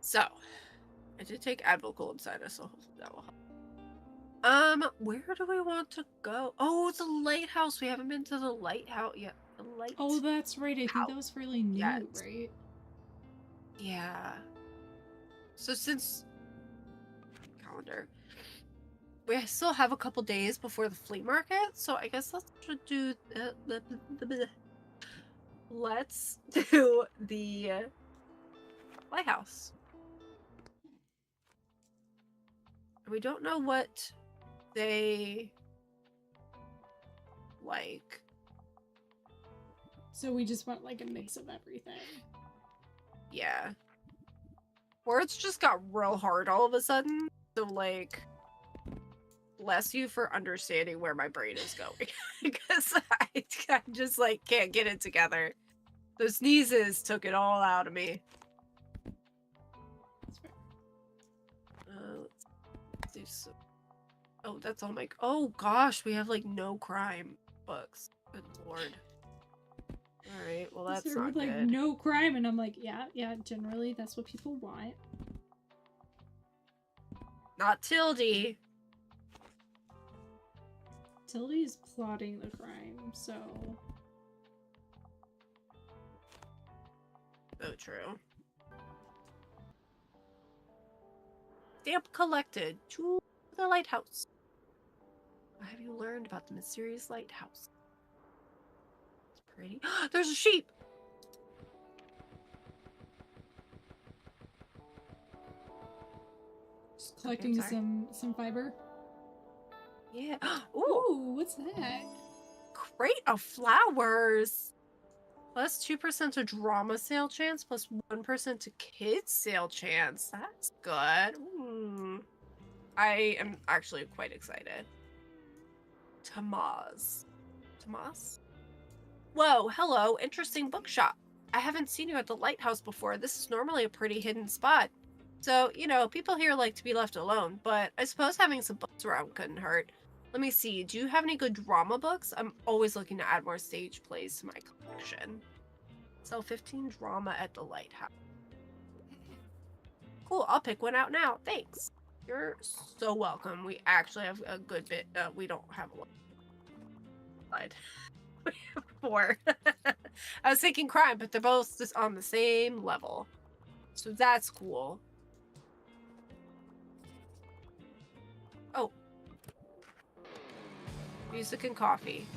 So, I did take Advocate inside us, so hopefully that will help. Where do we want to go? Oh, the lighthouse. We haven't been to the lighthouse yet. The light. Oh, that's right. I think that was fairly new, right? Yeah. So since calendar, we still have a couple days before the flea market, so I guess let's do let's do the lighthouse. We don't know what they like. So we just want like a mix of everything. Yeah. Words just got real hard all of a sudden. So like, bless you for understanding where my brain is going. Because I just like can't get it together. Those sneezes took it all out of me. That's fair. Let's do some. Oh, that's all my. Oh gosh, we have like no crime books. Good lord. All right, well that's not like good. No crime, and I'm like, yeah. Generally, that's what people want. Not Tildy. Tildy's plotting the crime, so. So true. Stamp collected to the lighthouse. What have you learned about the mysterious lighthouse? It's pretty. There's a sheep! Just collecting some fiber. Yeah. Ooh, what's that? Crate of flowers. Plus 2% to drama sale chance, plus 1% to kids sale chance. That's good. I am actually quite excited. Tomas. Whoa, hello, interesting bookshop. I haven't seen you at the lighthouse before. This is normally a pretty hidden spot. So, you know, people here like to be left alone, but I suppose having some books around couldn't hurt. Let me see, do you have any good drama books? I'm always looking to add more stage plays to my collection. Sell 15 drama at the lighthouse. Cool, I'll pick one out now. Thanks. You're so welcome. We actually have a good bit. We don't have a lot. We have 4. I was thinking crime, but they're both just on the same level. So that's cool. Oh. Music and coffee.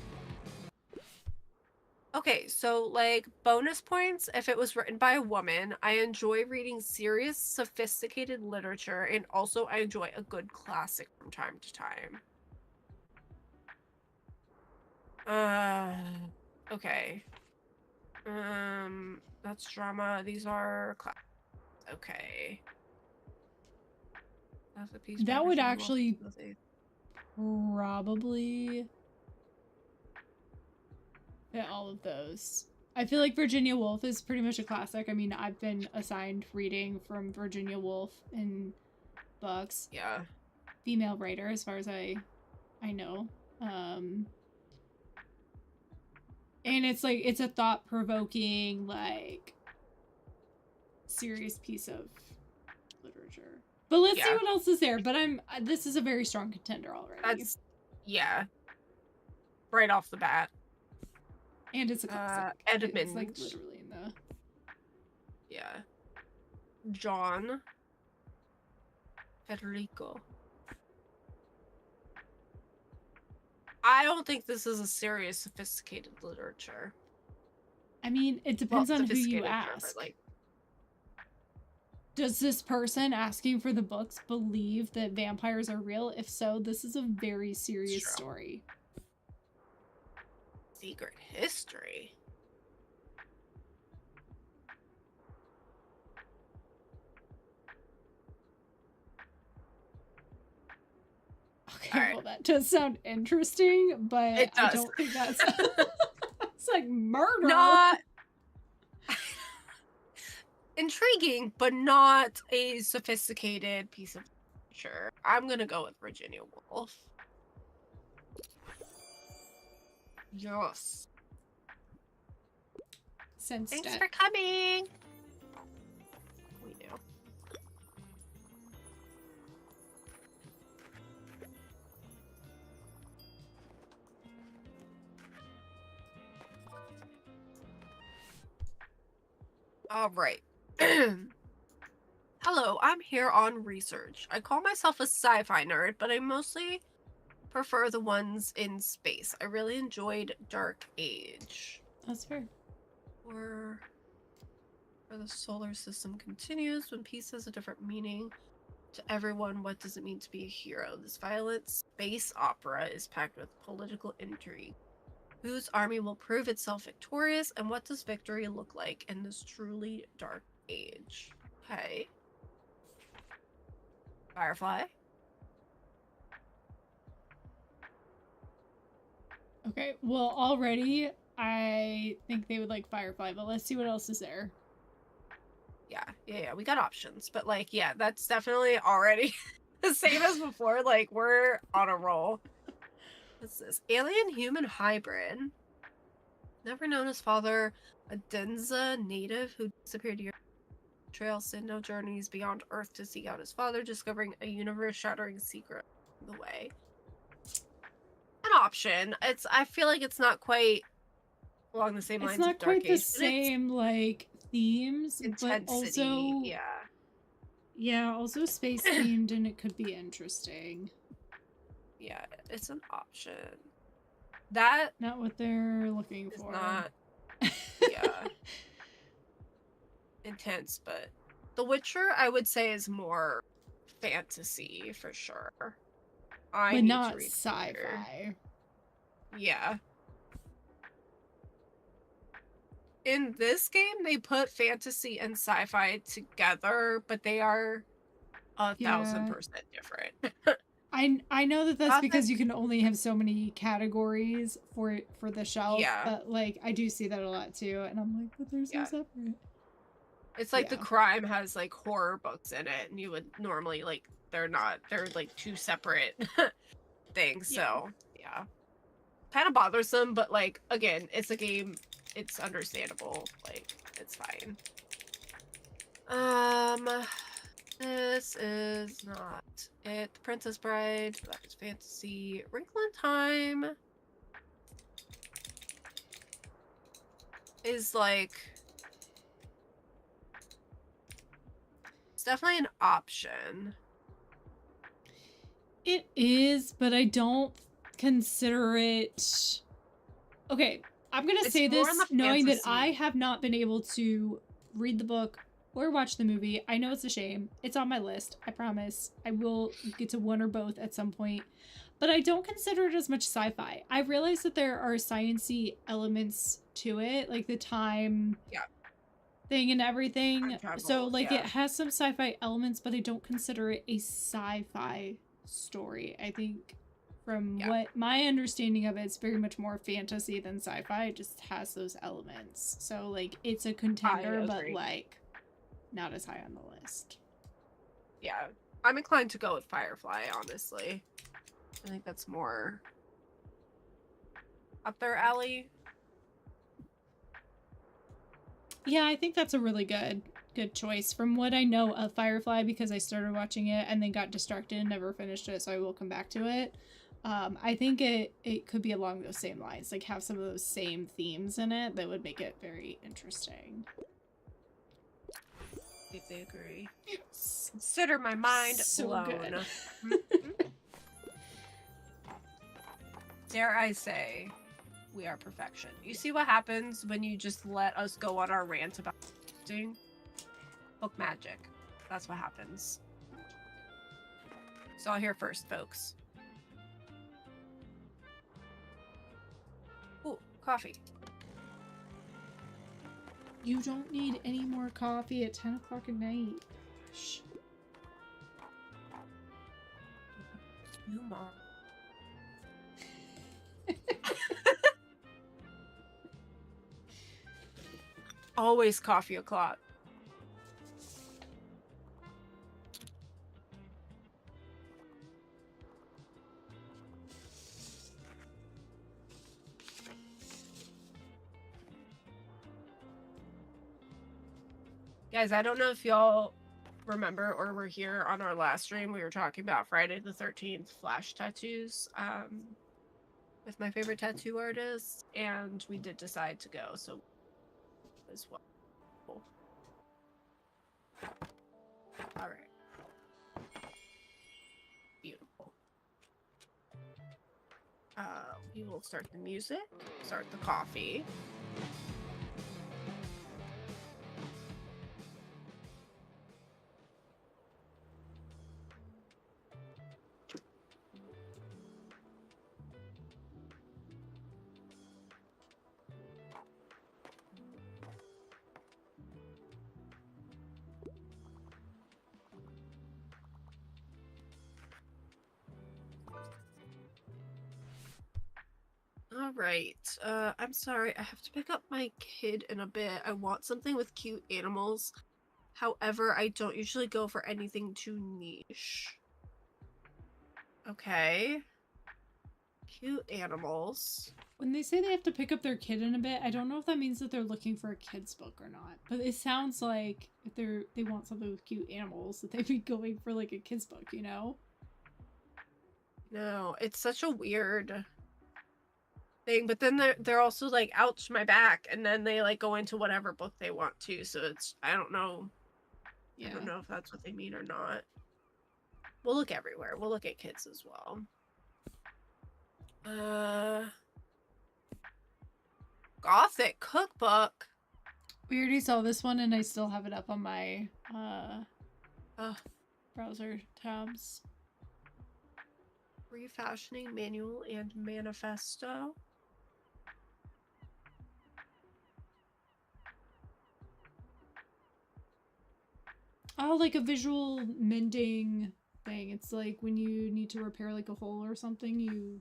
Okay, so like bonus points if it was written by a woman. I enjoy reading serious, sophisticated literature, and also I enjoy a good classic from time to time. Okay. That's drama. These are class. Okay. That's a piece that would actually probably fit all of those. I feel like Virginia Woolf is pretty much a classic. I mean, I've been assigned reading from Virginia Woolf in books. Yeah. Female writer, as far as I know. And it's like, it's a thought-provoking, like, serious piece of literature. But let's see what else is there. But this is a very strong contender already. Yeah. Right off the bat. And it's a classic. Edmund. It's like literally in the... Yeah. John. Federico. I don't think this is a serious, sophisticated literature. I mean, it depends on who you ask. Like, does this person asking for the books believe that vampires are real? If so, this is a very serious story. Secret history? Okay, well, that does sound interesting, but I don't think that's... It's like murder. Not... intriguing, but not a sophisticated piece of literature. I'm gonna go with Virginia Woolf. Yes. Thanks for coming. We do. All right. Hello, I'm here on research. I call myself a sci-fi nerd, but I mostly prefer the ones in space. I really enjoyed Dark Age. That's fair. Or the solar system continues when peace has a different meaning to everyone. What does it mean to be a hero? This violent space opera is packed with political intrigue. Whose army will prove itself victorious, and what does victory look like in this truly dark age? Okay. Firefly. Okay, well, already I think they would like Firefly, but let's see what else is there. Yeah, we got options, but like, yeah, that's definitely already the same as before. Like, we're on a roll. What's this? Alien human hybrid. Never known his father, a Denza native who disappeared years trail Sinno journeys beyond Earth to seek out his father, discovering a universe-shattering secret on the way. An option. I feel like it's not quite along the same lines It's of not Dark quite the Age, same like themes, intensity, but also also space themed, and it could be interesting. Yeah, it's an option. That not what they're looking is for. Not intense, but The Witcher I would say is more fantasy for sure. But not sci-fi. Yeah. In this game, they put fantasy and sci-fi together, but they are 1,000% different. I know that that's because you can only have so many categories for the shelf, but like I do see that a lot too, and I'm like, but they're so separate. It's like The Crime has like horror books in it, and you would normally like they're like two separate things. So yeah, kind of bothersome, but like again, it's a game. It's understandable. Like it's fine. This is not it. The Princess Bride. That is fantasy. Wrinkle in Time is like it's definitely an option. It is, but I don't consider it. Okay, I'm gonna say this knowing that I have not been able to read the book or watch the movie. I know it's a shame. It's on my list. I promise. I will get to one or both at some point. But I don't consider it as much sci-fi. I realize that there are science-y elements to it, like the time thing and everything. So like it has some sci-fi elements, but I don't consider it a sci-fi story. I think from what my understanding of it, it's very much more fantasy than sci-fi. It just has those elements. So like it's a contender, but like not as high on the list. Yeah, I'm inclined to go with Firefly, honestly. I think that's more up their alley. Yeah, I think that's a really good choice. From what I know of Firefly, because I started watching it and then got distracted and never finished it, so I will come back to it. I think it could be along those same lines, like have some of those same themes in it that would make it very interesting. I agree. Yes. Consider my mind blown. Good. Dare I say, we are perfection. You see what happens when you just let us go on our rant about doing book magic. That's what happens. It's all here first, folks. Ooh, coffee. You don't need any more coffee at 10 o'clock at night. Shh. You, Mom. Always coffee o'clock. Guys, I don't know if y'all remember or were here on our last stream. We were talking about Friday the 13th flash tattoos with my favorite tattoo artist, and we did decide to go, so as well. All right. Beautiful. We will start the music, start the coffee. All right. I'm sorry. I have to pick up my kid in a bit. I want something with cute animals. However, I don't usually go for anything too niche. Okay. Cute animals. When they say they have to pick up their kid in a bit, I don't know if that means that they're looking for a kid's book or not. But it sounds like if they want something with cute animals, that they'd be going for like a kid's book, you know? No, it's such a weird thing. But then they're also like, ouch, my back, and then they like go into whatever book they want to. So it's I don't know. Yeah. I don't know if that's what they mean or not. We'll look everywhere. We'll look at kids as well. Gothic cookbook. We already saw this one and I still have it up on my browser tabs. Refashioning manual and manifesto. Oh, like a visual mending thing. It's like when you need to repair like a hole or something, you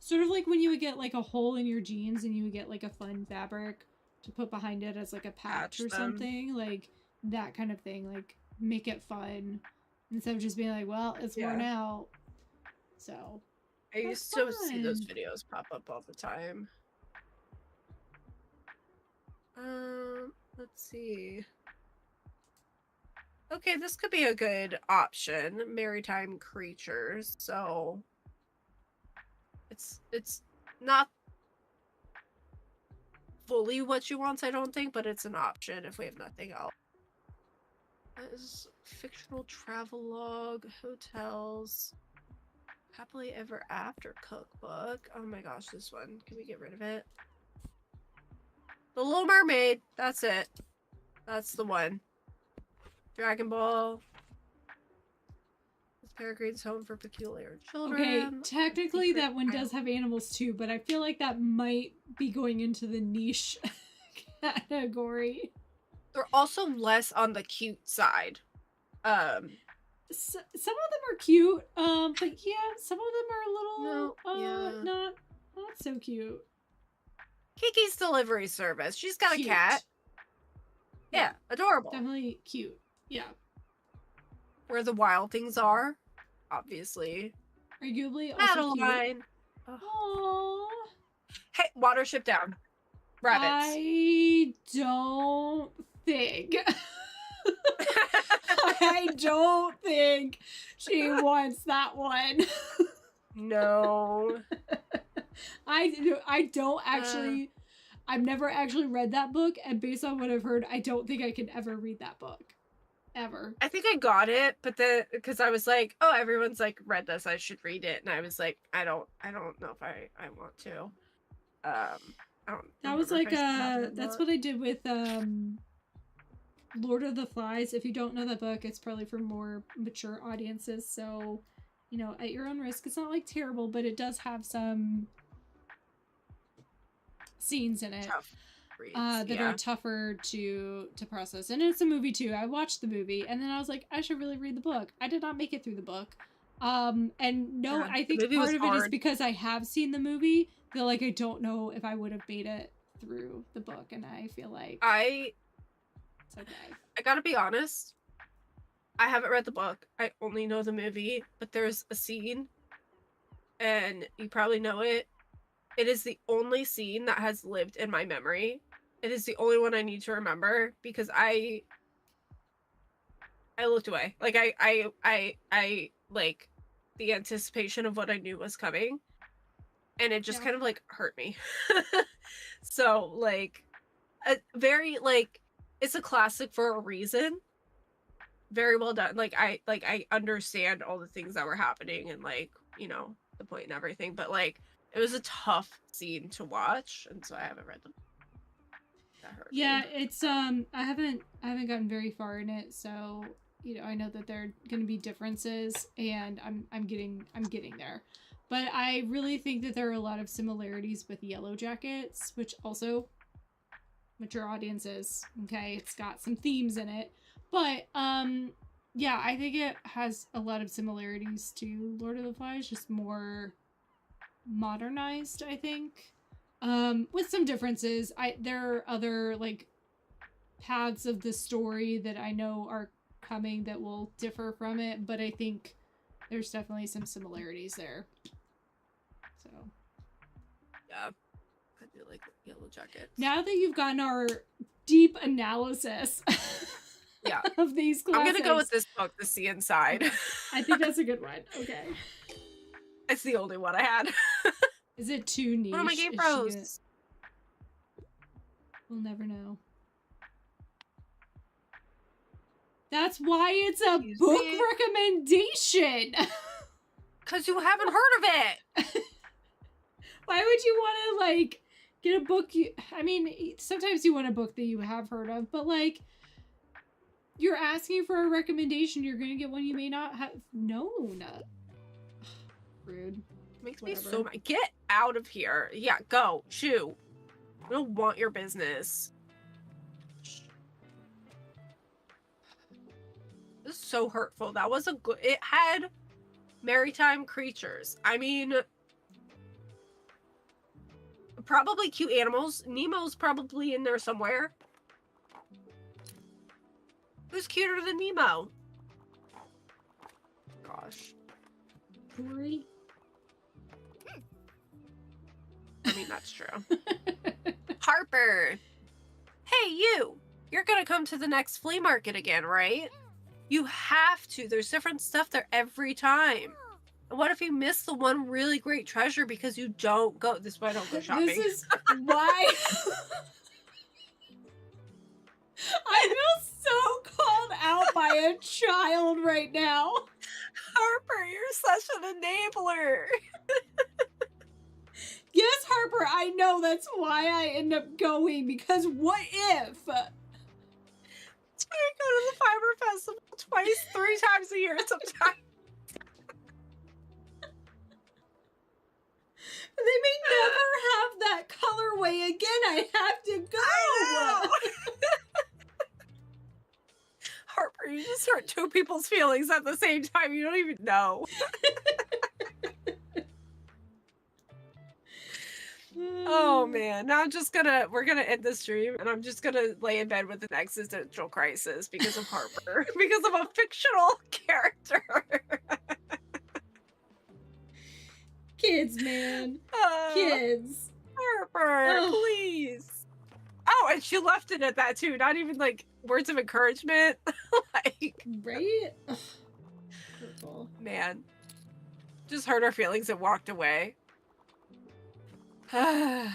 sort of like when you would get like a hole in your jeans and you would get like a fun fabric to put behind it as like a patch or something, like that kind of thing. Like make it fun instead of just being like, well, it's worn out. So I used to see those videos pop up all the time. Let's see. Okay, this could be a good option. Maritime creatures. So it's not fully what you want, I don't think, but it's an option if we have nothing else. That is fictional travelogue, hotels, happily ever after cookbook. Oh my gosh, this one. Can we get rid of it? The Little Mermaid. That's it. That's the one. Dragon Ball. This Peregrine's Home for Peculiar Children. Okay, technically that one does have animals too, but I feel like that might be going into the niche category. They're also less on the cute side. Some of them are cute, but yeah, some of them are a little not so cute. Kiki's Delivery Service. She's got a cat. Yeah, adorable. Definitely cute. Yeah. Where the Wild Things Are, obviously. Arguably also Madeline. Aww. Hey, Watership Down. Rabbits. I don't think. I don't think she wants that one. No. I don't actually. I've never actually read that book, and based on what I've heard, I don't think I can ever read that book. Ever. I think I got it, but then because I was like, oh, everyone's like read this, I should read it, and I was like, I don't know if I want to. I don't. That was like that's what I did with Lord of the Flies. If you don't know that book, it's probably for more mature audiences. So, you know, at your own risk. It's not like terrible, but it does have some scenes in it. Tough. That are tougher to process. And it's a movie too. I watched the movie and then I was like, I should really read the book. I did not make it through the book. And no, I think part of it is because I have seen the movie that like I don't know if I would have made it through the book, and I feel like it's okay. I gotta be honest. I haven't read the book. I only know the movie, but there's a scene, and you probably know it. It is the only scene that has lived in my memory. It is the only one I need to remember because I looked away. Like I like the anticipation of what I knew was coming, and it just kind of like hurt me. So like a very like it's a classic for a reason. very well done. Like I understand all the things that were happening and like, you know, the point and everything, but like it was a tough scene to watch, and so I haven't read them. That hurt Yeah, me. it's I haven't gotten very far in it, so you know, I know that there are going to be differences, and I'm getting there. But I really think that there are a lot of similarities with Yellow Jackets, which also mature audiences. Okay, it's got some themes in it, but yeah, I think it has a lot of similarities to Lord of the Flies, just more modernized, I think. With some differences. There are other like paths of the story that I know are coming that will differ from it, but I think there's definitely some similarities there. So Yeah, I do like Yellow Jackets. now that you've gotten our deep analysis yeah of these classics, I'm gonna go with this book, The Sea Inside. Okay. I think that's a good one. Okay. It's the only one I had. Is it too niche? What are my game pros? We'll never know. That's why it's a book recommendation. Because you haven't heard of it. Why would you want to, like, get a book I mean, sometimes you want a book that you have heard of, but, like, you're asking for a recommendation. You're going to get one you may not have known. Rude. Makes me so mad. Get out of here. Yeah, go. Shoo. I don't want your business. This is so hurtful. That was a good... It had maritime creatures. I mean... Probably cute animals. Nemo's probably in there somewhere. Who's cuter than Nemo? Gosh. Dory? I mean, that's true. Harper! Hey, you! You're gonna come to the next flea market again, right? You have to. There's different stuff there every time. And what if you miss the one really great treasure because you don't go? This is why I don't go shopping. This is why... I feel so called out by a child right now. Harper, you're such an enabler. Yes, Harper, I know. That's why I end up going, because what if? I go to the Fiber Festival twice, 3 times a year sometimes. They may never have that colorway again. I have to go. Harper, you just hurt 2 people's feelings at the same time. You don't even know. Oh man, now we're gonna end the stream and I'm just gonna lay in bed with an existential crisis because of Harper. Because of a fictional character. Kids, man. Kids. Harper, please. Oh, and she left it at that too. Not even like words of encouragement. Like, right? Hurtful. Man. Just hurt her feelings and walked away. I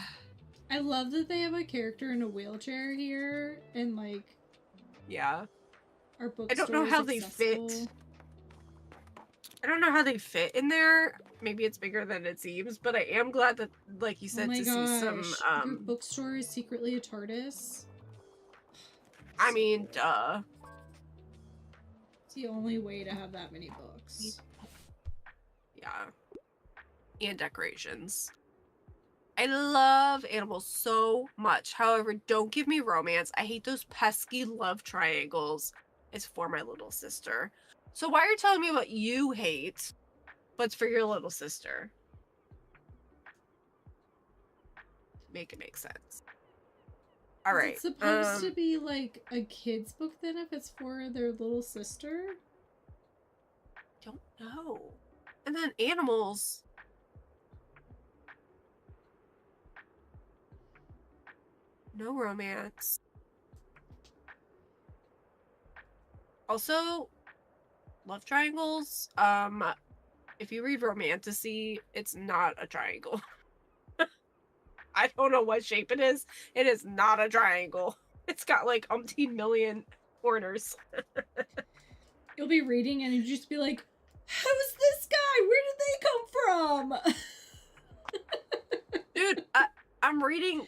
love that they have a character in a wheelchair here, and like, yeah, our bookstore. I don't know how they fit. I don't know how they fit in there. Maybe it's bigger than it seems, but I am glad that, like you said, see some. Your bookstore is secretly a TARDIS. I mean, duh. It's the only way to have that many books. Yeah, and decorations. I love animals so much. However, don't give me romance. I hate those pesky love triangles. It's for my little sister. So why are you telling me what you hate, but it's for your little sister? Make it make sense. All right. Is it supposed to be like a kid's book then if it's for their little sister? Don't know. And then animals... No romance. Also, love triangles. If you read Romantasy, it's not a triangle. I don't know what shape it is. It is not a triangle. It's got like umpteen million corners. You'll be reading and you just be like, who's this guy? Where did they come from? Dude, I'm reading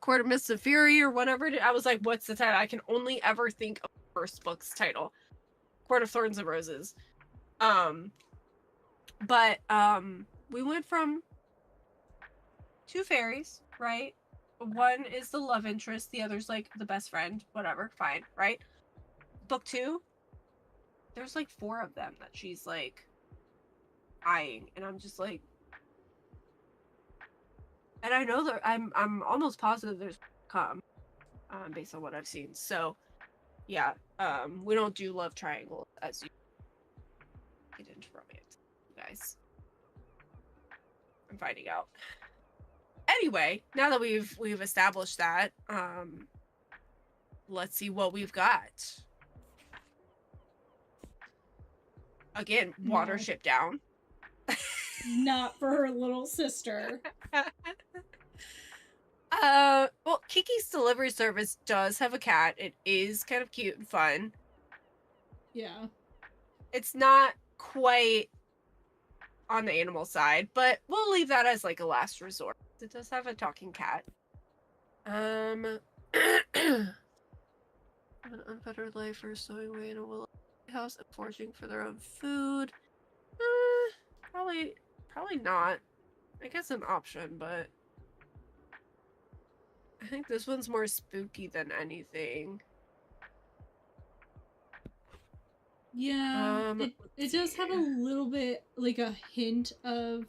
Court of Mists of Fury or whatever. I was like, what's the title? I can only ever think of the first book's title. Court of Thorns and Roses. But we went from 2 fairies, right? One is the love interest, the other's like the best friend, whatever, fine, right? Book 2, there's like 4 of them that she's like eyeing, and I'm just like, and I know that I'm almost positive there's come, based on what I've seen. So yeah, we don't do love triangle as you get into romance, you guys. I'm finding out. Anyway, now that we've established that, let's see what we've got. Again, Watership Down. Not for her little sister. Well, Kiki's Delivery Service does have a cat. It is kind of cute and fun. Yeah. It's not quite on the animal side, but we'll leave that as like a last resort. It does have a talking cat. An unfettered life for stowing away in a willow house and foraging for their own food. Probably not. I guess an option, but I think this one's more spooky than anything. Yeah, it does have a little bit, like a hint of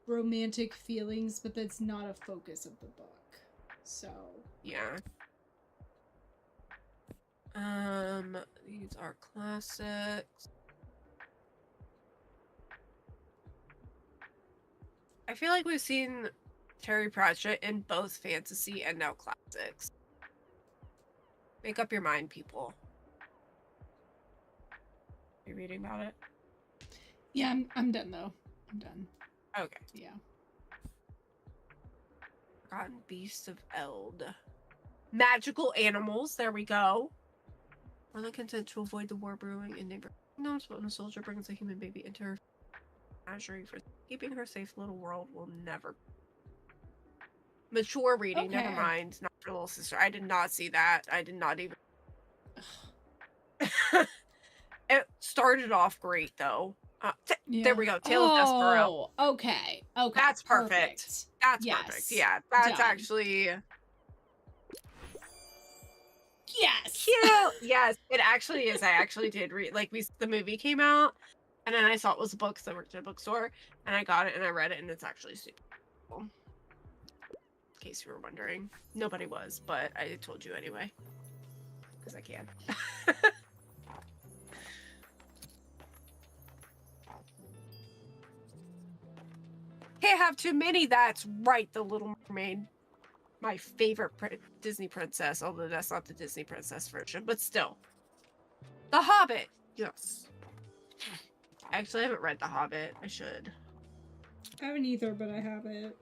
romantic feelings, but that's not a focus of the book. So yeah. These are classics. I feel like we've seen Terry Pratchett in both fantasy and now classics. Make up your mind, people. Are you reading about it? Yeah, I'm done though. I'm done. Okay. Yeah. Forgotten Beasts of Eld. Magical animals. There we go. More than content to avoid the war brewing in neighboring kingdoms, but when a soldier brings a human baby into her menagerie for keeping her safe, little world will never. Mature reading. Okay. Never mind. Not for little sister. I did not see that. I did not even. It started off great though. There we go. Tale of Despero. Okay. Okay. That's perfect. That's perfect. Yeah, that's Done. actually. Yes. Cute. Yes, it actually is. I actually did read. Like the movie came out, and then I saw it was a book. So I worked at a bookstore, and I got it and I read it, and it's actually super cool. In case you were wondering, nobody was, but I told you anyway, because I can. Can't have too many. That's right. The Little Mermaid, my favorite Disney princess. Although that's not the Disney princess version, but still. The Hobbit. Yes. I actually haven't read The Hobbit. I should. I haven't either, but I have it.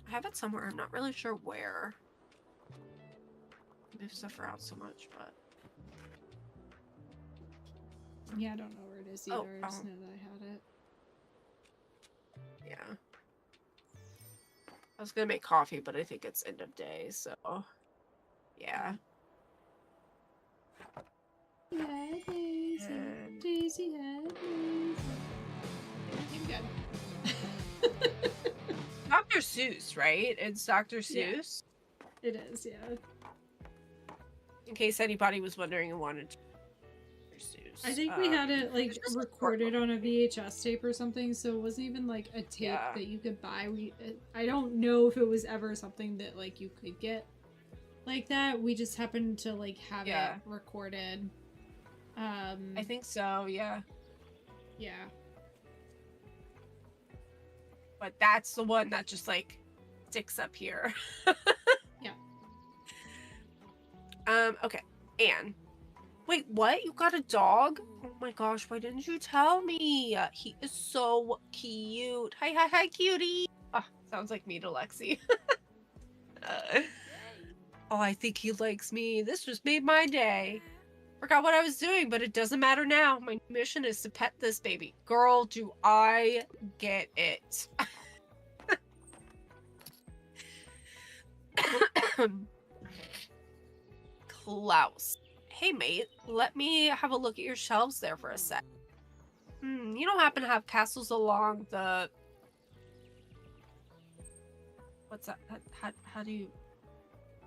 I have it somewhere. I'm not really sure where. Move stuff around so much, but. Yeah, I don't know where it is either. I just know that I had it. Yeah. I was gonna make coffee, but I think it's end of day, so yeah. Yeah, Daisy. Daisy had Daisy. Good. Dr. Seuss, right? It's Dr. Seuss. Yeah. It is, yeah. In case anybody was wondering and wanted to. I think we had it like recorded on a VHS tape or something, so it wasn't even like a tape that you could buy. I don't know if it was ever something that like you could get like that. We just happened to like have it recorded. I think so, yeah. Yeah. But that's the one that just like sticks up here. Yeah. Okay. Anne. Wait, what? You got a dog? Oh my gosh, why didn't you tell me? He is so cute. Hi, hi, hi, cutie. Ah, sounds like me to Lexi. Oh, I think he likes me. This just made my day. Forgot what I was doing, but it doesn't matter now. My mission is to pet this baby. Girl, do I get it. Klaus. Hey, mate, let me have a look at your shelves there for a sec. You don't happen to have castles along the... What's that? How do you...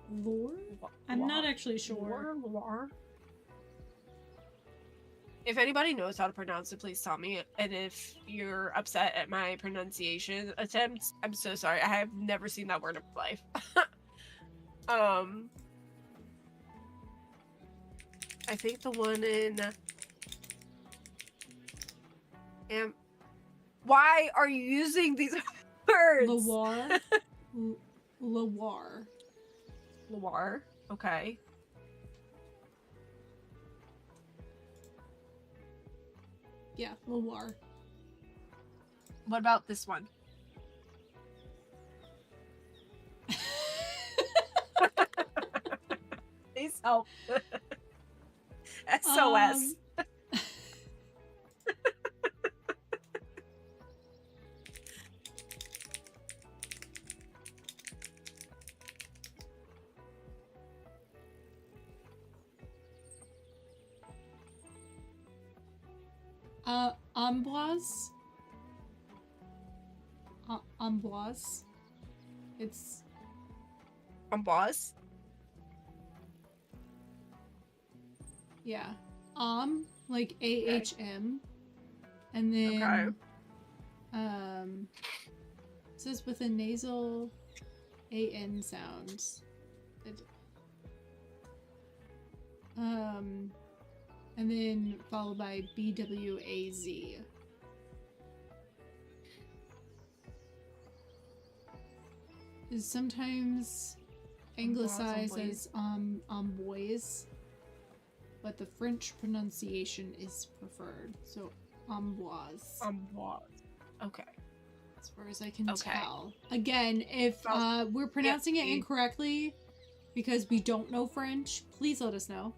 Lore? I'm not actually sure. Lore? If anybody knows how to pronounce it, please tell me. And if you're upset at my pronunciation attempts, I'm so sorry. I have never seen that word in my life. I think the one in... Why are you using these words? Loire? Loire. Loire? Okay. Yeah, Loire. What about this one? Please help. SOS. Amboise? Amboise? It's... Amboise? Yeah. Like AHM. And then... it says with a nasal AN sound. And then followed by BWAZ. Is sometimes anglicized as amboise, but the French pronunciation is preferred. So amboise. Amboise. Okay. As far as I can tell. Again, if we're pronouncing it incorrectly because we don't know French, please let us know.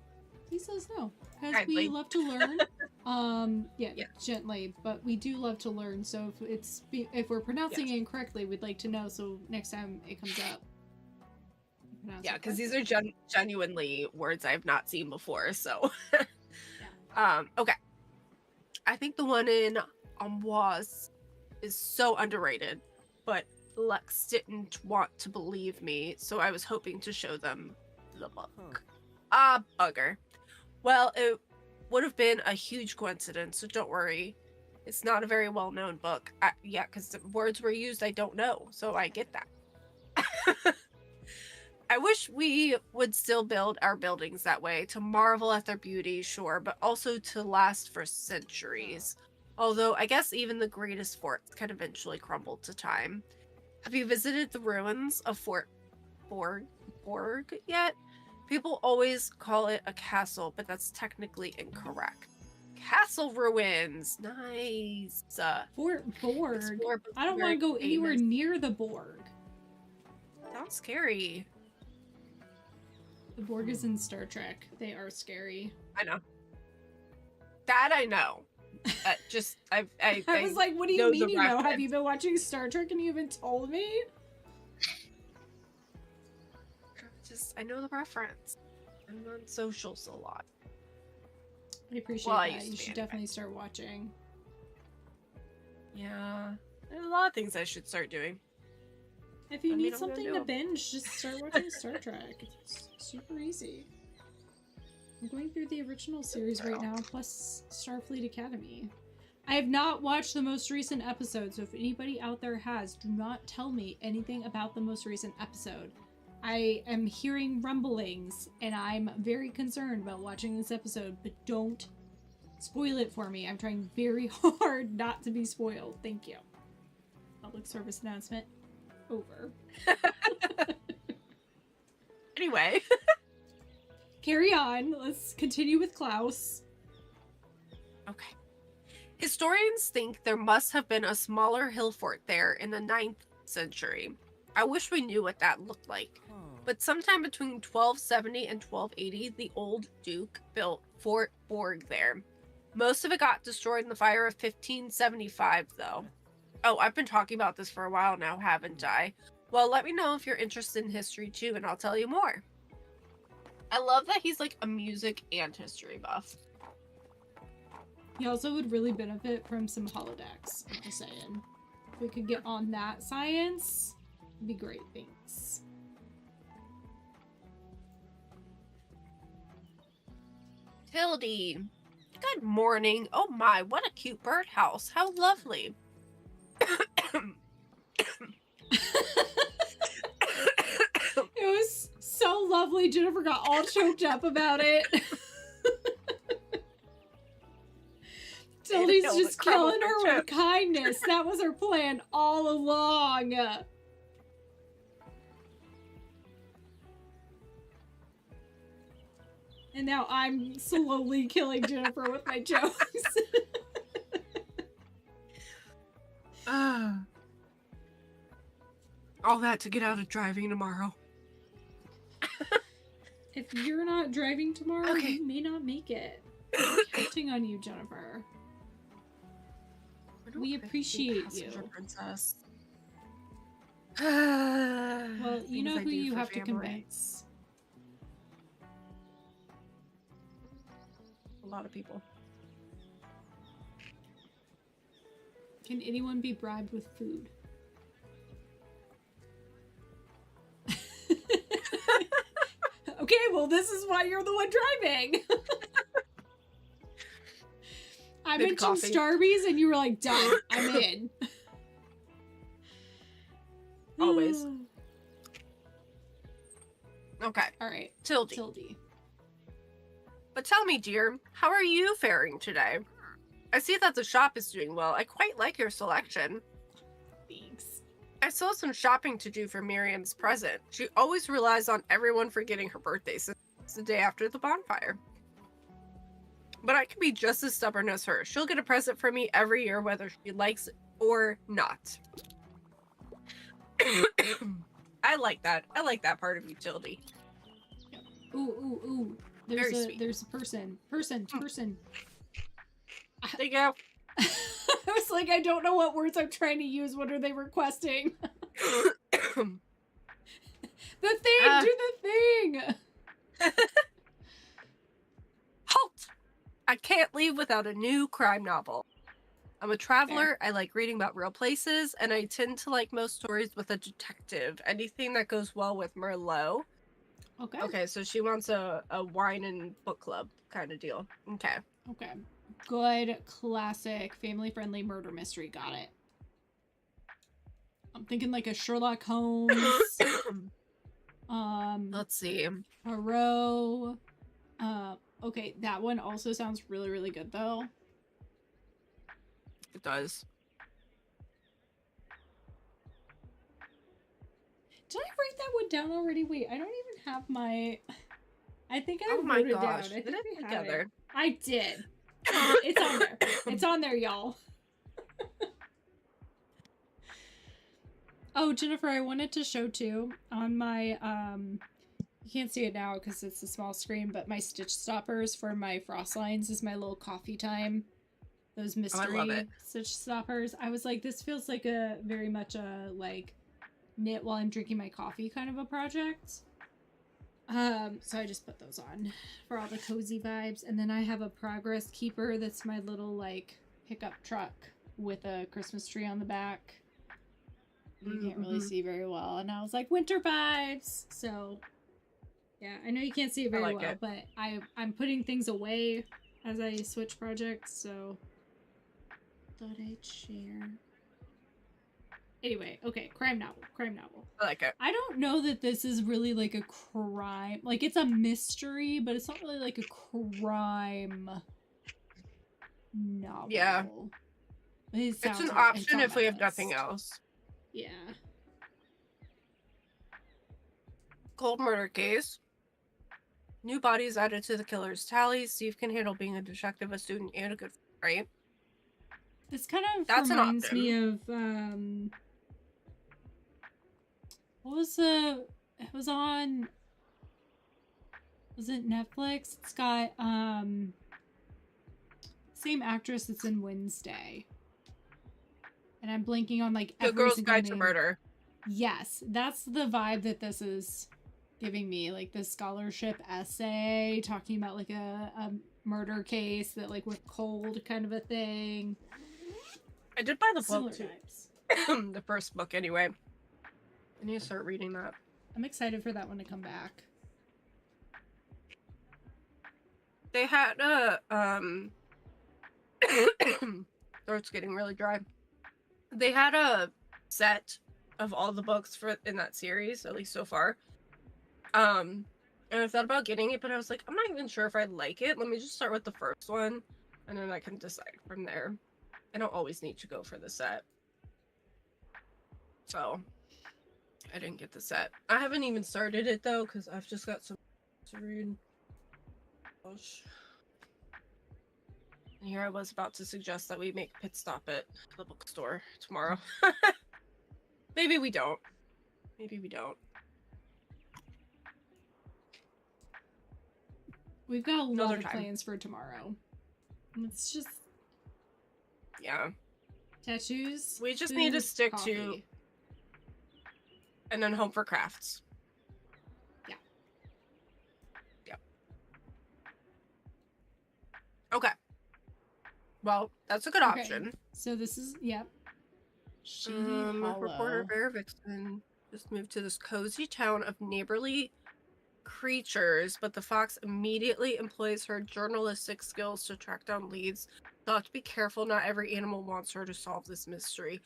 Please let us know. Because we love to learn. Gently, but we do love to learn. So if we're pronouncing it incorrectly, we'd like to know. So next time it comes up, yeah, because these are genuinely words I've not seen before. So, okay. I think the one in Amboise is so underrated, but Lex didn't want to believe me, so I was hoping to show them the book. Bugger. Well, it would have been a huge coincidence, so don't worry. It's not a very well-known book. Yeah, because the words were used I don't know, so I get that. I wish we would still build our buildings that way, to marvel at their beauty, sure, but also to last for centuries. Although, I guess even the greatest forts can eventually crumble to time. Have you visited the ruins of Fort Borg yet? People always call it a castle, but that's technically incorrect. Castle ruins! Nice! Fort Borg? I don't want to go anywhere near the Borg. Sounds scary. The Borg is in Star Trek. They are scary. I know. That I know. I was like, what do you mean you know? Have you been watching Star Trek and you haven't told me? I know the reference. I'm on socials a lot. I appreciate that. You should definitely start watching. Yeah. There's a lot of things I should start doing. If you need something to binge, just start watching Star Trek. It's super easy. I'm going through the original series right now, plus Starfleet Academy. I have not watched the most recent episode, so if anybody out there has, do not tell me anything about the most recent episode. I am hearing rumblings, and I'm very concerned about watching this episode, but don't spoil it for me. I'm trying very hard not to be spoiled. Thank you. Public service announcement over. Anyway. carry on. Let's continue with Klaus. Okay. Historians think there must have been a smaller hill fort there in the 9th century. I wish we knew what that looked like. But sometime between 1270 and 1280, the old duke built Fort Borg there. Most of it got destroyed in the fire of 1575, though. Oh, I've been talking about this for a while now, haven't I? Well, let me know if you're interested in history too, and I'll tell you more. I love that he's like a music and history buff. He also would really benefit from some holodecks, I'm just saying. If we could get on that science, it'd be great. Thanks. Tildy. Good morning. Oh my, what a cute birdhouse. How lovely. It was so lovely. Jennifer got all choked up about it. Tildy's just killing her with kindness. That was her plan all along. And now I'm slowly killing Jennifer with my jokes. All that to get out of driving tomorrow. If you're not driving tomorrow, Okay. you may not make it. I'm counting on you, Jennifer. We appreciate you. Princess. Well, you know who you have to convince. A lot of people. Can anyone be bribed with food? Okay, well, this is why you're the one driving. I Maybe mentioned coffee. Starbucks, and you were like, done. I'm in. Always. Okay. All right. Tildy. But tell me, dear, how are you faring today? I see that the shop is doing well. I quite like your selection. Thanks. I still have some shopping to do for Miriam's present. She always relies on everyone forgetting her birthday since it's the day after the bonfire. But I can be just as stubborn as her. She'll get a present from me every year, whether she likes it or not. I like that. I like that part of you, Tildy. Yep. Ooh. There's a person. There you go. I was like, I don't know what words I'm trying to use. What are they requesting? The thing! Do the thing! Halt! I can't leave without a new crime novel. I'm a traveler, I like reading about real places, and I tend to like most stories with a detective. Anything that goes well with Merlot. Okay. Okay, so she wants a wine and book club kind of deal. Okay. Okay. Good, classic, family-friendly murder mystery. Got it. I'm thinking like a Sherlock Holmes. Let's see. Poirot. Okay, that one also sounds really, really good, though. It does. Did I write that one down already? Wait, I don't even have my... I think I Oh my wrote it gosh. down. I Put think it we had together. it. I did. It's on there. It's on there, y'all. Oh, Jennifer, I wanted to show too on my you can't see it now because it's a small screen, but my stitch stoppers for my frost lines is my little coffee time. Those mystery stitch stoppers. I was like, this feels like a very much a like knit while I'm drinking my coffee kind of a project. So I just put those on for all the cozy vibes. And then I have a progress keeper that's my little like pickup truck with a Christmas tree on the back. You can't really see very well. And I was like, winter vibes. So yeah, I know you can't see it very well, but I'm putting things away as I switch projects, so thought I'd share. Anyway, okay, crime novel. I like it. I don't know that this is really like a crime. Like, it's a mystery, but it's not really like a crime novel. Yeah. It's an option if we have nothing else. Yeah. Cold murder case. New bodies added to the killer's tally. Steve can handle being a detective, a student, and a good friend, right? This kind of That's an reminds option. me of what was the? It was on. Was it Netflix? It's got same actress that's in Wednesday, and I'm blanking on like The every Girl's single Guide to name. Murder. Yes, that's the vibe that this is giving me, like this scholarship essay talking about like a murder case that like went cold kind of a thing. I did buy the Similar book too. vibes. The first book anyway. I need to start reading that. I'm excited for that one to come back. They had a throat's getting really dry. They had a set of all the books for in that series, at least so far. And I thought about getting it, but I was like, I'm not even sure if I like it. Let me just start with the first one, and then I can decide from there. I don't always need to go for the set. So I didn't get the set. I haven't even started it though, because I've just got some to read. Gosh. And here I was about to suggest that we make a pit stop at the bookstore tomorrow. Maybe we don't. Maybe we don't. We've got a lot of plans for tomorrow. It's just yeah. Tattoos. We just food, need to stick coffee. to and then home for crafts. Yeah. Yep. Okay. Well, that's a good option. So this is Shady Hollow. Reporter Bear Vixen just moved to this cozy town of neighborly creatures, but the fox immediately employs her journalistic skills to track down leads. They'll have to be careful. Not every animal wants her to solve this mystery.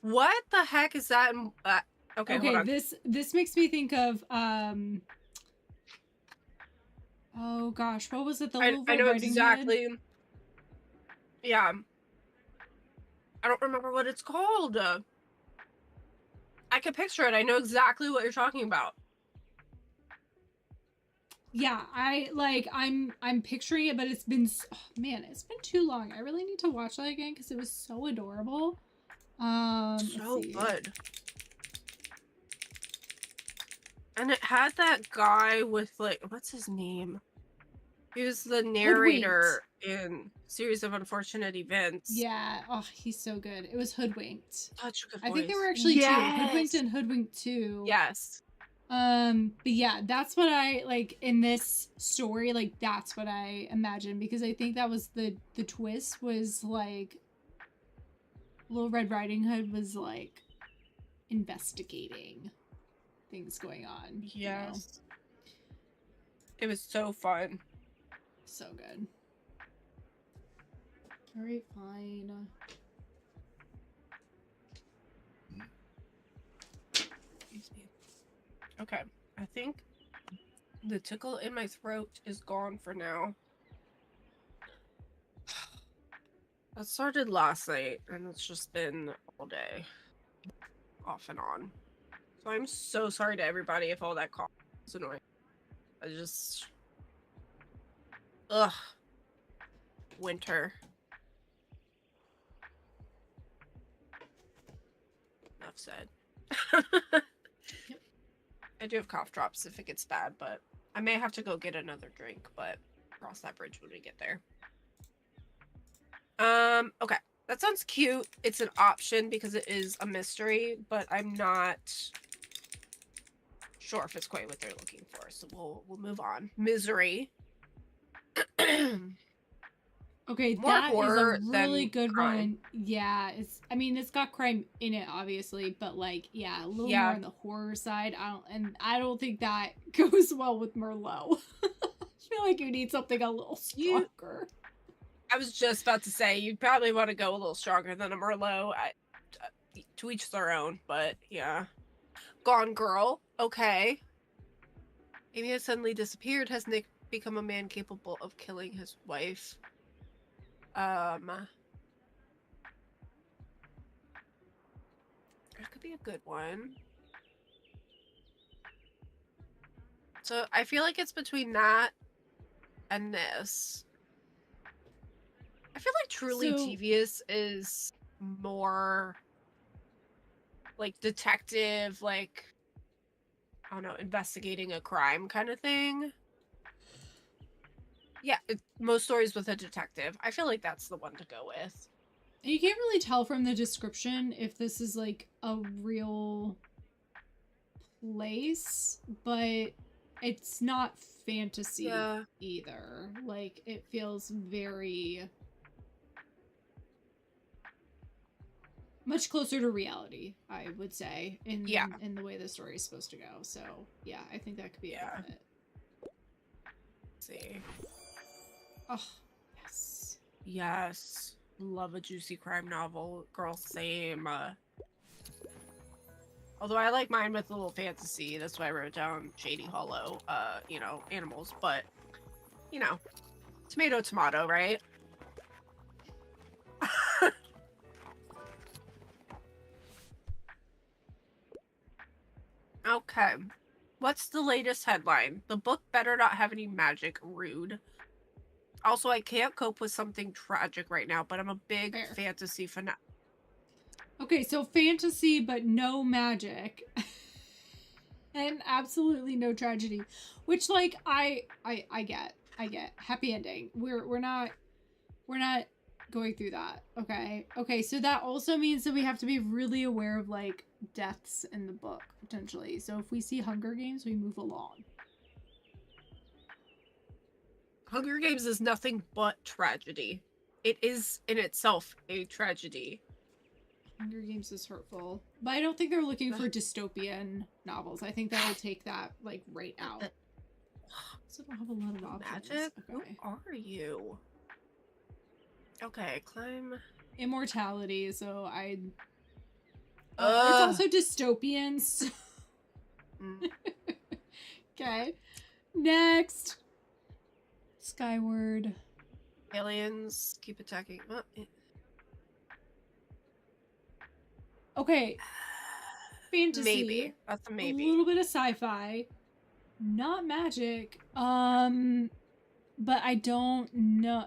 What the heck is that? Okay, hold on. This makes me think of oh gosh, what was it? The Little Red I know Riding exactly. Hood? Yeah. I don't remember what it's called. I can picture it. I know exactly what you're talking about. Yeah, I'm picturing it, but it's been it's been too long. I really need to watch that again because it was so adorable. So good. And it had that guy with like, what's his name? He was the narrator in Series of Unfortunate Events. Yeah. Oh, he's so good. It was Hoodwinked. Such a good voice. I think there were actually two. Hoodwinked and Hoodwinked 2. Yes. But yeah, that's what I like in this story. Like that's what I imagine because I think that was the twist was like Little Red Riding Hood was like investigating things going on. Yes. You know? It was so fun. So good. All right, fine. Excuse me. Okay, I think the tickle in my throat is gone for now. That started last night, and it's just been all day, off and on. So I'm so sorry to everybody if all that cough is annoying. I just... Ugh. Winter. Enough said. Yep. I do have cough drops if it gets bad, but I may have to go get another drink, but cross that bridge when we get there. Okay. That sounds cute. It's an option because it is a mystery, but I'm not sure if it's quite what they're looking for. So we'll move on. Misery. Okay, More that is horror a really than good crime. one. Yeah, it's got crime in it, obviously, but like, yeah, a little more on the horror side. I don't think that goes well with Merlot. I feel like you need something a little stronger. I was just about to say you'd probably want to go a little stronger than a Merlot. To each their own, but yeah. Gone Girl. Okay. Amy has suddenly disappeared. Has Nick become a man capable of killing his wife? That could be a good one. So I feel like it's between that and this. I feel like Truly So- Devious is more like detective, like, I don't know, investigating a crime kind of thing. Yeah, most stories with a detective. I feel like that's the one to go with. You can't really tell from the description if this is like a real place, but it's not fantasy either. Like, it feels very much closer to reality, I would say, in the way the story is supposed to go. So yeah, I think that could be a good fit. Let's see. Oh, yes. Yes. Love a juicy crime novel. Girl, same. Although I like mine with a little fantasy. That's why I wrote down Shady Hollow, you know, animals. But, you know, tomato, tomato, right? Okay. What's the latest headline? The book better not have any magic. Rude. Also, I can't cope with something tragic right now, but I'm a big fantasy fanatic. Okay, so fantasy, but no magic. And absolutely no tragedy. Which, like, I get. I get. Happy ending. We're not going through that. Okay. Okay, so that also means that we have to be really aware of, like, deaths in the book, potentially. So if we see Hunger Games, we move along. Hunger Games is nothing but tragedy. It is in itself a tragedy. Hunger Games is hurtful. But I don't think they're looking for dystopian novels. I think that'll take that, like, right out. So I don't have a lot of options. Magic? Okay. Who are you? Okay, climb. Immortality, so I... it's also dystopian, so... Okay. Next. Skyward. Aliens keep attacking. Okay. Fantasy. Maybe. That's a maybe. A little bit of sci-fi. Not magic. But I don't know.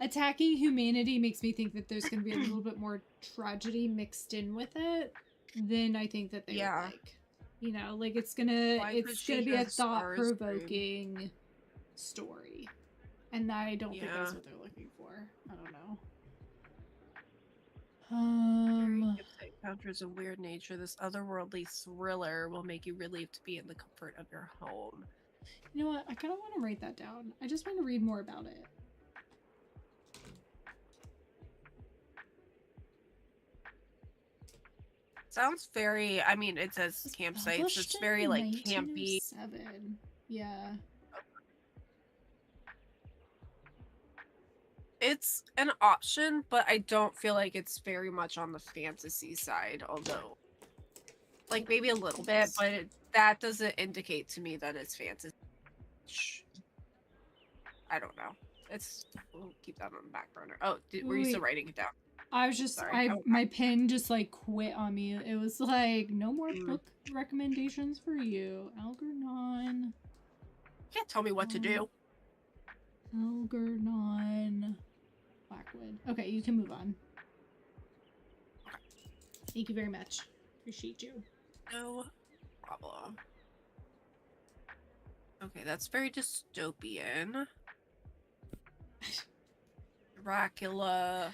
Attacking humanity makes me think that there's going to be a little bit more tragedy mixed in with it than I think that they would like. You know, like it's gonna be a thought-provoking story, and I don't think that's what they're looking for. I don't know. Encounters of weird nature. This otherworldly thriller will make you relieved to be in the comfort of your home. You know what? I kind of want to write that down. I just want to read more about it. Sounds very, I mean, it says campsites. It's very, like, campy. Yeah. It's an option, but I don't feel like it's very much on the fantasy side, although, like, maybe a little bit, but that doesn't indicate to me that it's fantasy. I don't know. We'll keep that on the back burner. Oh, were you still writing it down? I was just, my pen just, like, quit on me. It was like, no more book recommendations for you. Algernon. You can't tell me what to do. Algernon. Blackwood. Okay, you can move on. Thank you very much. Appreciate you. No problem. Okay, that's very dystopian. Dracula.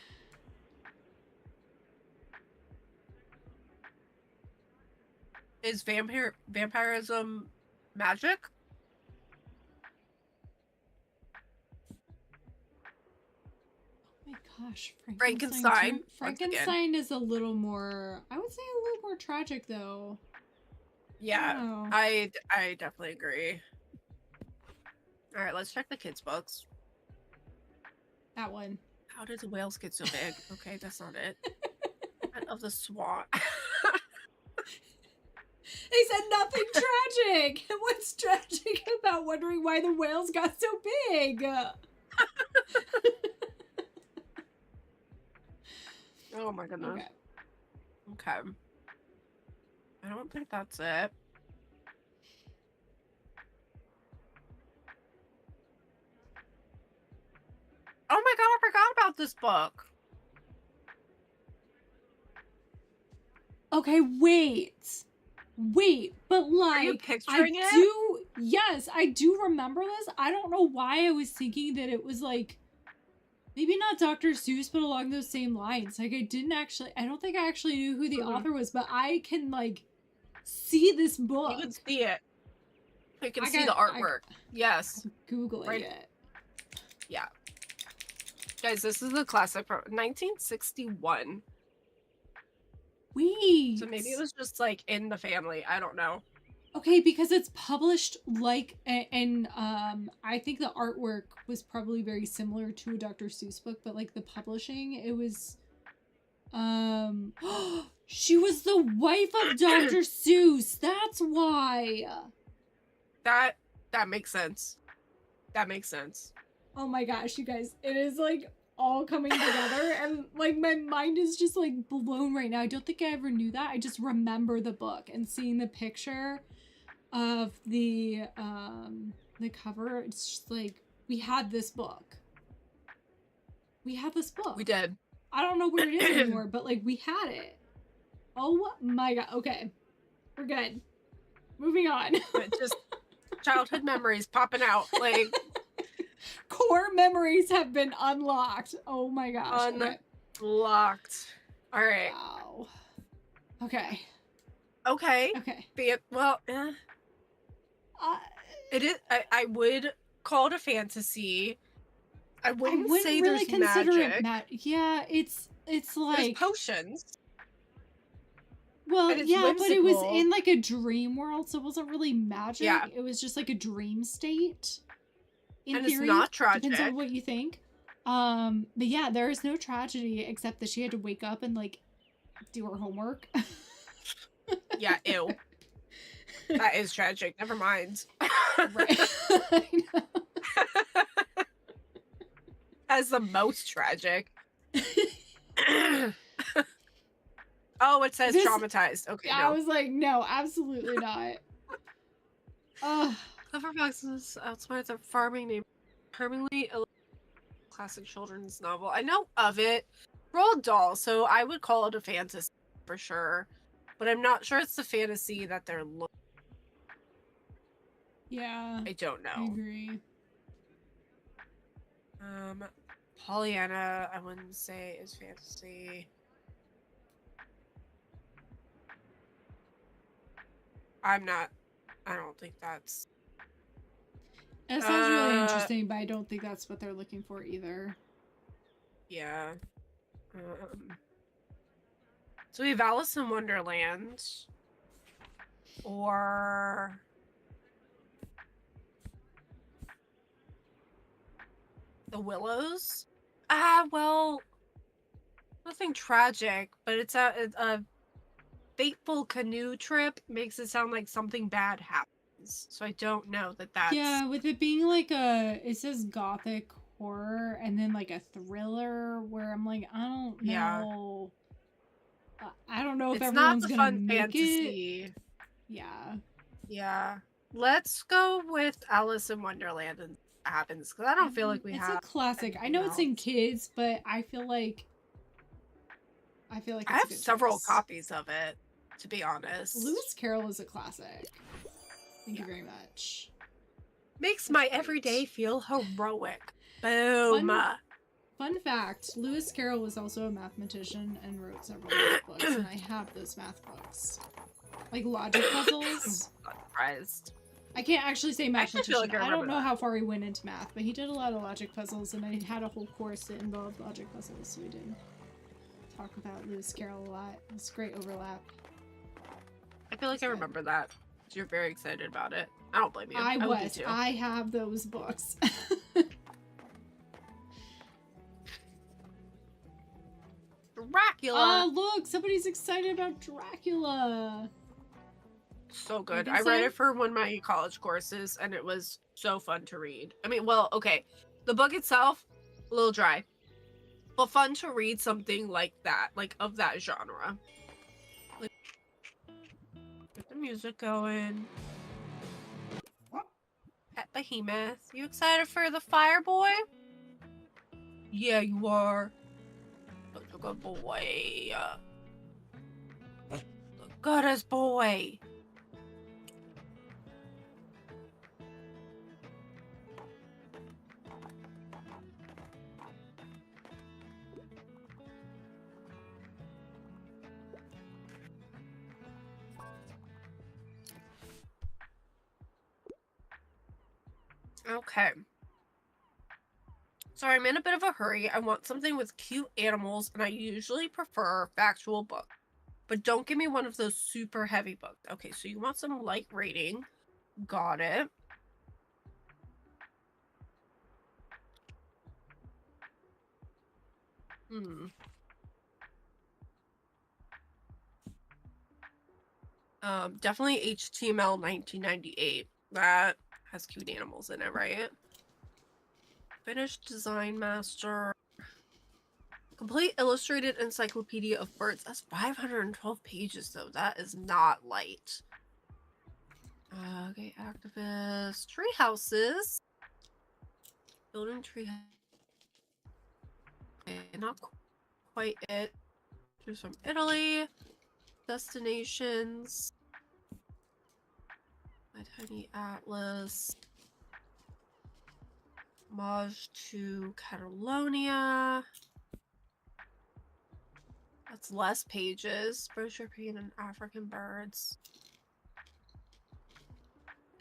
Is vampirism magic? Oh my gosh, Frankenstein. Frankenstein is a little more, I would say a little more tragic though. Yeah, I definitely agree. All right, let's check the kids' books. That one. How did the whales get so big? Okay, that's not it. Of the swan. They said nothing tragic. What's tragic about wondering why the whales got so big? Oh my goodness. Okay. I don't think that's it. about this book. Okay, wait, but Are you like, picturing it? yes, I do remember this. I don't know why I was thinking that it was like, maybe not Dr. Seuss, but along those same lines. Like, I don't think I actually knew who the author was, but I can like see this book. You can see it. You can see the artwork. Yes. Googling it. Yeah. Guys, this is the classic from 1961. Wait. So maybe it was just like in the family. I don't know. Okay, because it's published like, and I think the artwork was probably very similar to a Dr. Seuss book, but like the publishing, it was, she was the wife of Dr. Seuss. That's why. That makes sense. That makes sense. Oh my gosh, you guys, it is like all coming together, and like my mind is just like blown right now. I don't think I ever knew that. I just remember the book and seeing the picture of the cover. It's just like, we had this book. We did. I don't know where it is anymore, but like, we had it. Oh my god. Okay, we're good. Moving on. Just childhood memories popping out. Like, core memories have been unlocked. Oh my gosh. Unlocked. All right. Wow. Okay. Well, it is. I would call it a fantasy. I wouldn't say really there's magic. Yeah, it's like there's potions. Well, yeah, whimsical. But it was in like a dream world, so it wasn't really magic. Yeah. It was just like a dream state. In and theory, it's not tragic. Depends on what you think. But yeah, there is no tragedy except that she had to wake up and like do her homework. Yeah, ew. That is tragic. Never mind. Right. I know. As the most tragic. Oh, it says traumatized. Okay, I was like, no, absolutely not. Clever Fox's outsmarts a farming name permanently a classic children's novel. I know of it. Roald Dahl, so I would call it a fantasy for sure. But I'm not sure it's the fantasy that they're looking. Yeah. I don't know. I agree. Pollyanna, I wouldn't say is fantasy. I don't think that's... It sounds really interesting, but I don't think that's what they're looking for either. Yeah. So we have Alice in Wonderland. Or... The Willows? Well... Nothing tragic, but it's a fateful canoe trip makes it sound like something bad happens. So I don't know that that's... Yeah, with it being like it says gothic horror and then like a thriller where I'm like, I don't know. Yeah. I don't know if it's everyone's not the gonna fun make fantasy. it. Yeah. Yeah. Let's go with Alice in Wonderland and what happens, because I don't feel like it's a classic. I know it's in kids, but I feel like it's I have several copies of it, to be honest. Lewis Carroll is a classic. Thank you very much. Makes my everyday feel heroic. Boom. Fun fact, Lewis Carroll was also a mathematician and wrote several math books, and I have those math books. Like logic puzzles. I'm not surprised. I can't actually say mathematician. Like I don't know how far he went into math, but he did a lot of logic puzzles, and I had a whole course that involved logic puzzles, so we did talk about Lewis Carroll a lot. It's great overlap. I feel like I remember that. You're very excited about it. I don't blame you. I was. I have those books. Dracula! Oh, look! Somebody's excited about Dracula! So good. I read it for one of my college courses, and it was so fun to read. I mean, well, okay. The book itself, a little dry. But fun to read something like that, like of that genre. Like, get the music going. Pet Behemoth. You excited for the Fire Boy? Yeah, you are. Such a good boy. The goodest boy. Okay. Sorry, I'm in a bit of a hurry. I want something with cute animals, and I usually prefer factual books. But don't give me one of those super heavy books. Okay, so you want some light reading. Got it. Definitely HTML 1998. That has cute animals in it, right? Finished Design Master. Complete Illustrated Encyclopedia of Birds. That's 512 pages, though. That is not light. Okay, Activist. Tree houses. Building tree house. Okay, not quite it. Choose from Italy. Destinations. My Tiny Atlas. Homage to Catalonia. That's less pages. British, European, and African birds.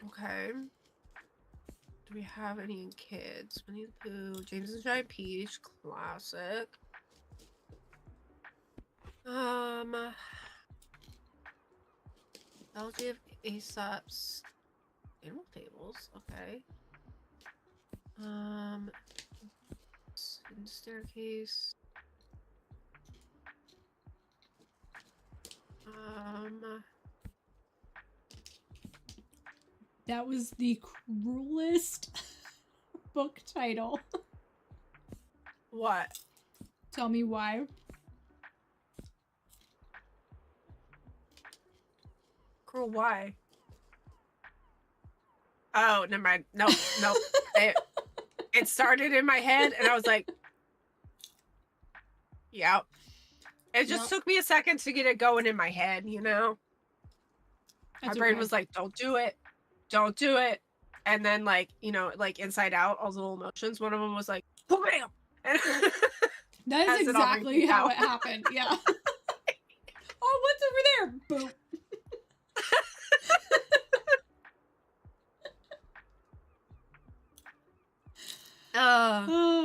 Okay. Do we have any in kids? Winnie the Pooh, James and Giant Peach, classic. Elegy of Aesop's Animal Fables, okay. Hidden Staircase. That was the cruelest book title. What? Tell me why. Cruel, why? Oh, never mind. Nope. It started in my head, and I was like, yeah. It just took me a second to get it going in my head, you know? My brain was like, don't do it. Don't do it. And then, like, you know, like Inside Out, all the little emotions. One of them was like, bam! And that is exactly how it happened. Yeah. Oh, what's over there? Boom.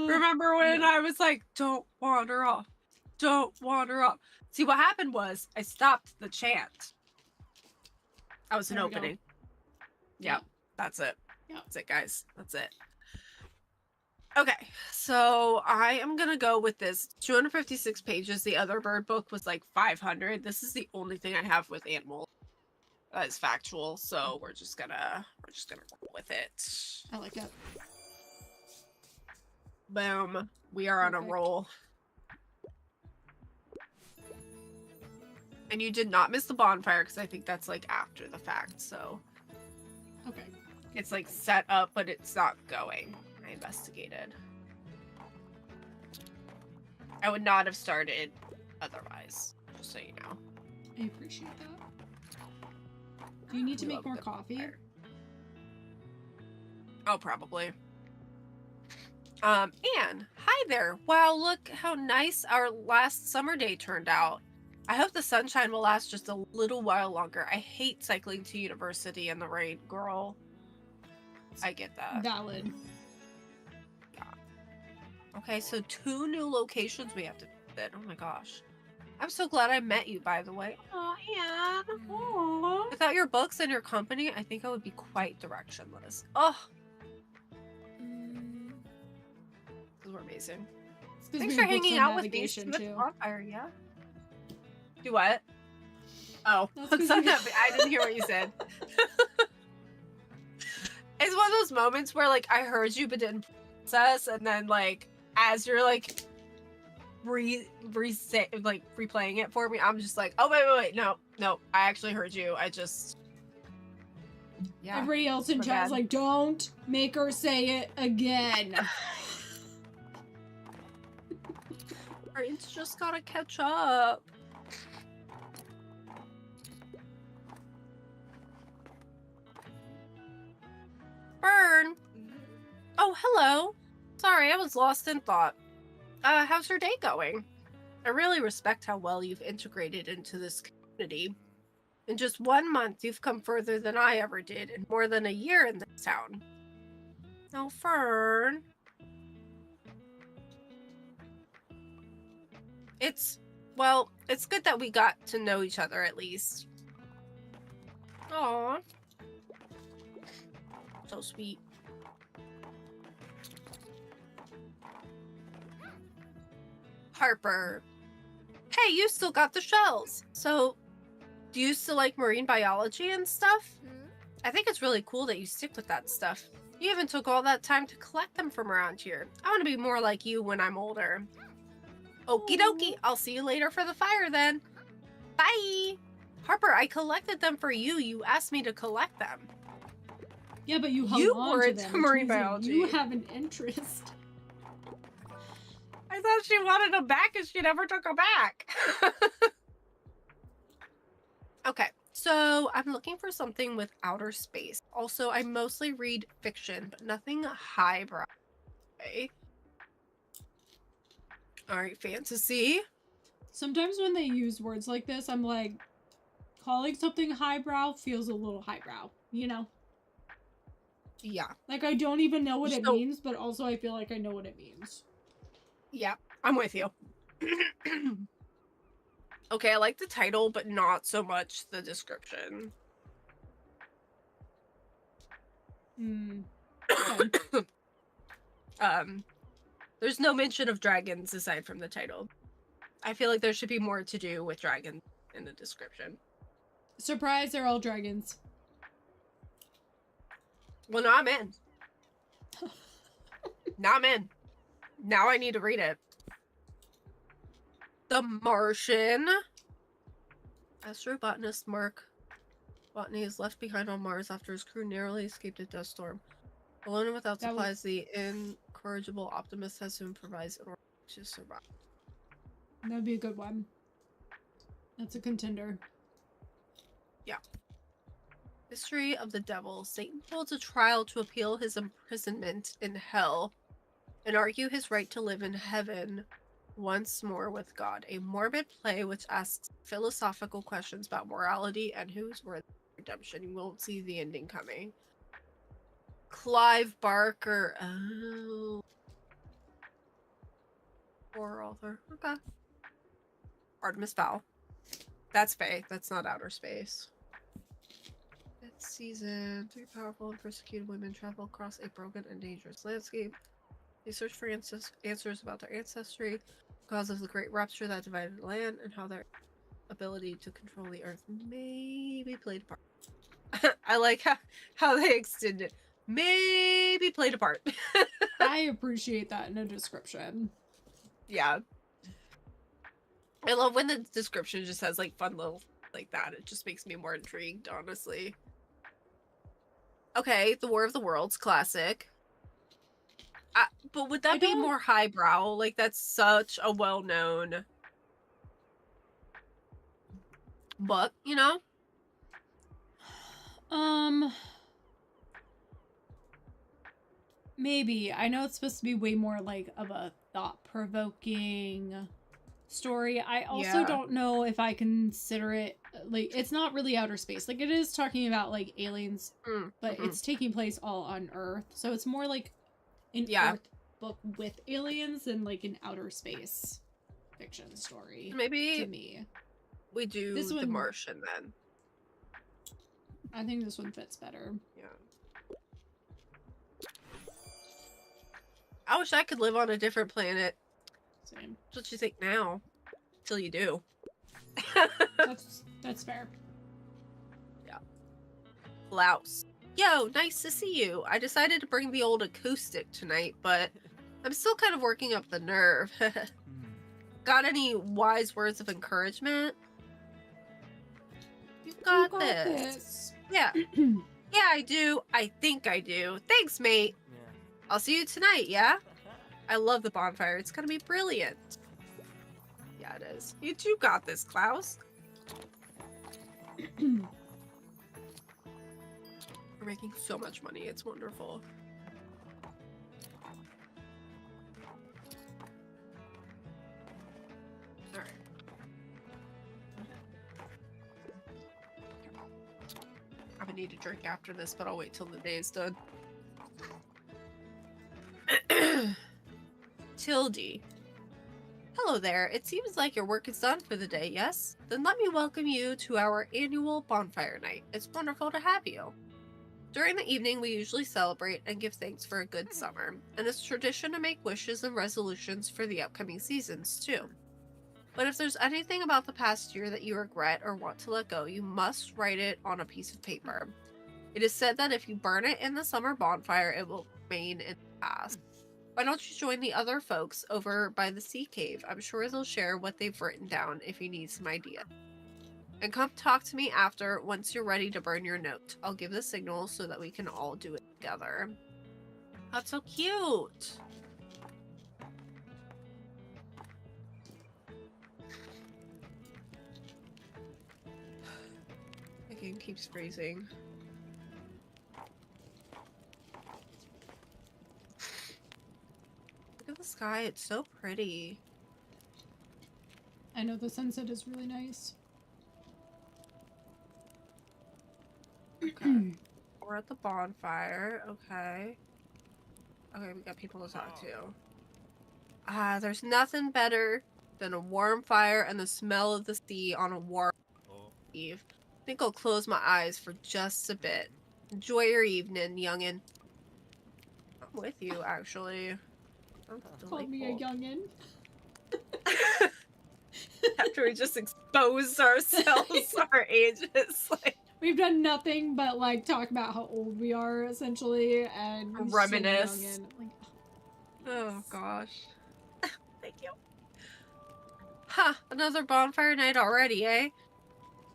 Remember when I was like, don't wander off. Don't wander off. See, what happened was I stopped the chant. I was an opening. Yep. That's it. Yep. That's it, guys. That's it. Okay, so I am gonna go with this 256 pages. The other bird book was like 500. This is the only thing I have with animals that is factual, so we're just gonna roll with it. I like it. Boom. We are on a roll. And you did not miss the bonfire because I think that's like after the fact, so. Okay. It's like set up, but it's not going. I investigated. I would not have started otherwise, just so you know. I appreciate that. Do you need to make more coffee? Oh, probably. Anne, hi there. Wow, look how nice our last summer day turned out. I hope the sunshine will last just a little while longer. I hate cycling to university in the rain, girl. I get that. Valid. Yeah. Okay, so 2 new locations we have to visit. Oh my gosh. I'm so glad I met you, by the way. Oh, Anne. Aww. Without your books and your company, I think I would be quite directionless. Oh. Those were amazing. Thanks for hanging out with me. With Bonfire, yeah? Do what? Oh, I didn't hear what you said. It's one of those moments where, like, I heard you but didn't process, and then, like, as you're, like, replaying it for me, I'm just like, oh, wait, no, I actually heard you. I just... Yeah. Everybody else in chat's like, don't make her say it again. Brains just gotta catch up. Burn. Oh, hello. Sorry, I was lost in thought. How's your day going? I really respect how well you've integrated into this community. In just 1 month, you've come further than I ever did in more than a year in this town. Oh, Fern. Well, it's good that we got to know each other at least. Aww. So sweet. Harper. Hey, you still got the shells. So, do you still like marine biology and stuff? I think it's really cool that you stick with that stuff. You even took all that time to collect them from around here. I want to be more like you when I'm older. Okie dokie, I'll see you later for the fire then. Bye! Harper, I collected them for you. You asked me to collect them. Yeah, but you hung on to them. Marine biology. You have an interest. I thought she wanted them back and she never took them back. Okay, so I'm looking for something with outer space. Also, I mostly read fiction, but nothing highbrow. Okay. Alright, fantasy. Sometimes when they use words like this, I'm like, calling something highbrow feels a little highbrow, you know? Yeah. Like, I don't even know what it means, but also I feel like I know what it means. Yeah, I'm with you. Okay, I like the title, but not so much the description. Okay. There's no mention of dragons aside from the title. I feel like there should be more to do with dragons in the description. Surprise, they're all dragons. Well, now I'm in. Now I'm in. Now I need to read it. The Martian. Astrobotanist Mark Botany is left behind on Mars after his crew narrowly escaped a dust storm. Alone and without supplies, the incorrigible optimist has to improvise in order to survive. That'd be a good one. That's a contender. Yeah. History of the Devil. Satan holds a trial to appeal his imprisonment in hell and argue his right to live in heaven once more with God. A morbid play which asks philosophical questions about morality and who's worthy of redemption. You won't see the ending coming. Clive Barker. Oh. Horror author. Okay. Artemis Fowl. That's Faye. That's not outer space. Fifth season. 3 powerful and persecuted women travel across a broken and dangerous landscape. They search for answers about their ancestry, the cause of the great rupture that divided the land, and how their ability to control the earth maybe played a part. I like how they extended. Maybe played a part. I appreciate that in a description. Yeah. I love when the description just has like fun little like that. It just makes me more intrigued, honestly. Okay, The War of the Worlds, classic. But would that be more highbrow? Like, that's such a well-known book, you know? Maybe. I know it's supposed to be way more like of a thought-provoking story. I also don't know if I consider it like it's not really outer space. Like, it is talking about like aliens, but it's taking place all on Earth. So it's more like an Earth book with aliens than like an outer space fiction story. Maybe to me, we do this The Martian then. I think this one fits better. Yeah. I wish I could live on a different planet. Same. That's what you think now. Till you do. That's fair. Yeah. Blouse. Yo, nice to see you. I decided to bring the old acoustic tonight, but I'm still kind of working up the nerve. Got any wise words of encouragement? You've got this. Yeah. Yeah, I do. I think I do. Thanks, mate. Yeah. I'll see you tonight, yeah? I love the bonfire. It's gonna be brilliant. Yeah, it is. You two got this, Klaus. We're making so much money. It's wonderful. All right. I'm gonna need a drink after this, but I'll wait till the day is done. Tildy. Hello there. It seems like your work is done for the day, yes? Then let me welcome you to our annual bonfire night. It's wonderful to have you. During the evening, we usually celebrate and give thanks for a good summer, and it's tradition to make wishes and resolutions for the upcoming seasons, too. But if there's anything about the past year that you regret or want to let go, you must write it on a piece of paper. It is said that if you burn it in the summer bonfire, it will remain in the past. Why don't you join the other folks over by the sea cave? I'm sure they'll share what they've written down if you need some ideas. And come talk to me after once you're ready to burn your note. I'll give the signal so that we can all do it together. That's so cute. The game keeps freezing. Look at the sky, it's so pretty. I know the sunset is really nice. Okay. We're at the bonfire. Okay. Okay, we got people to talk to. There's nothing better than a warm fire and the smell of the sea on a warm eve. I think I'll close my eyes for just a bit. Enjoy your evening, youngin'. I'm with you, actually. Call me a youngin'. After we just exposed ourselves, our ages, like we've done nothing but like talk about how old we are, essentially, and reminisce. Like, oh gosh. Thank you. Huh, another bonfire night already, eh?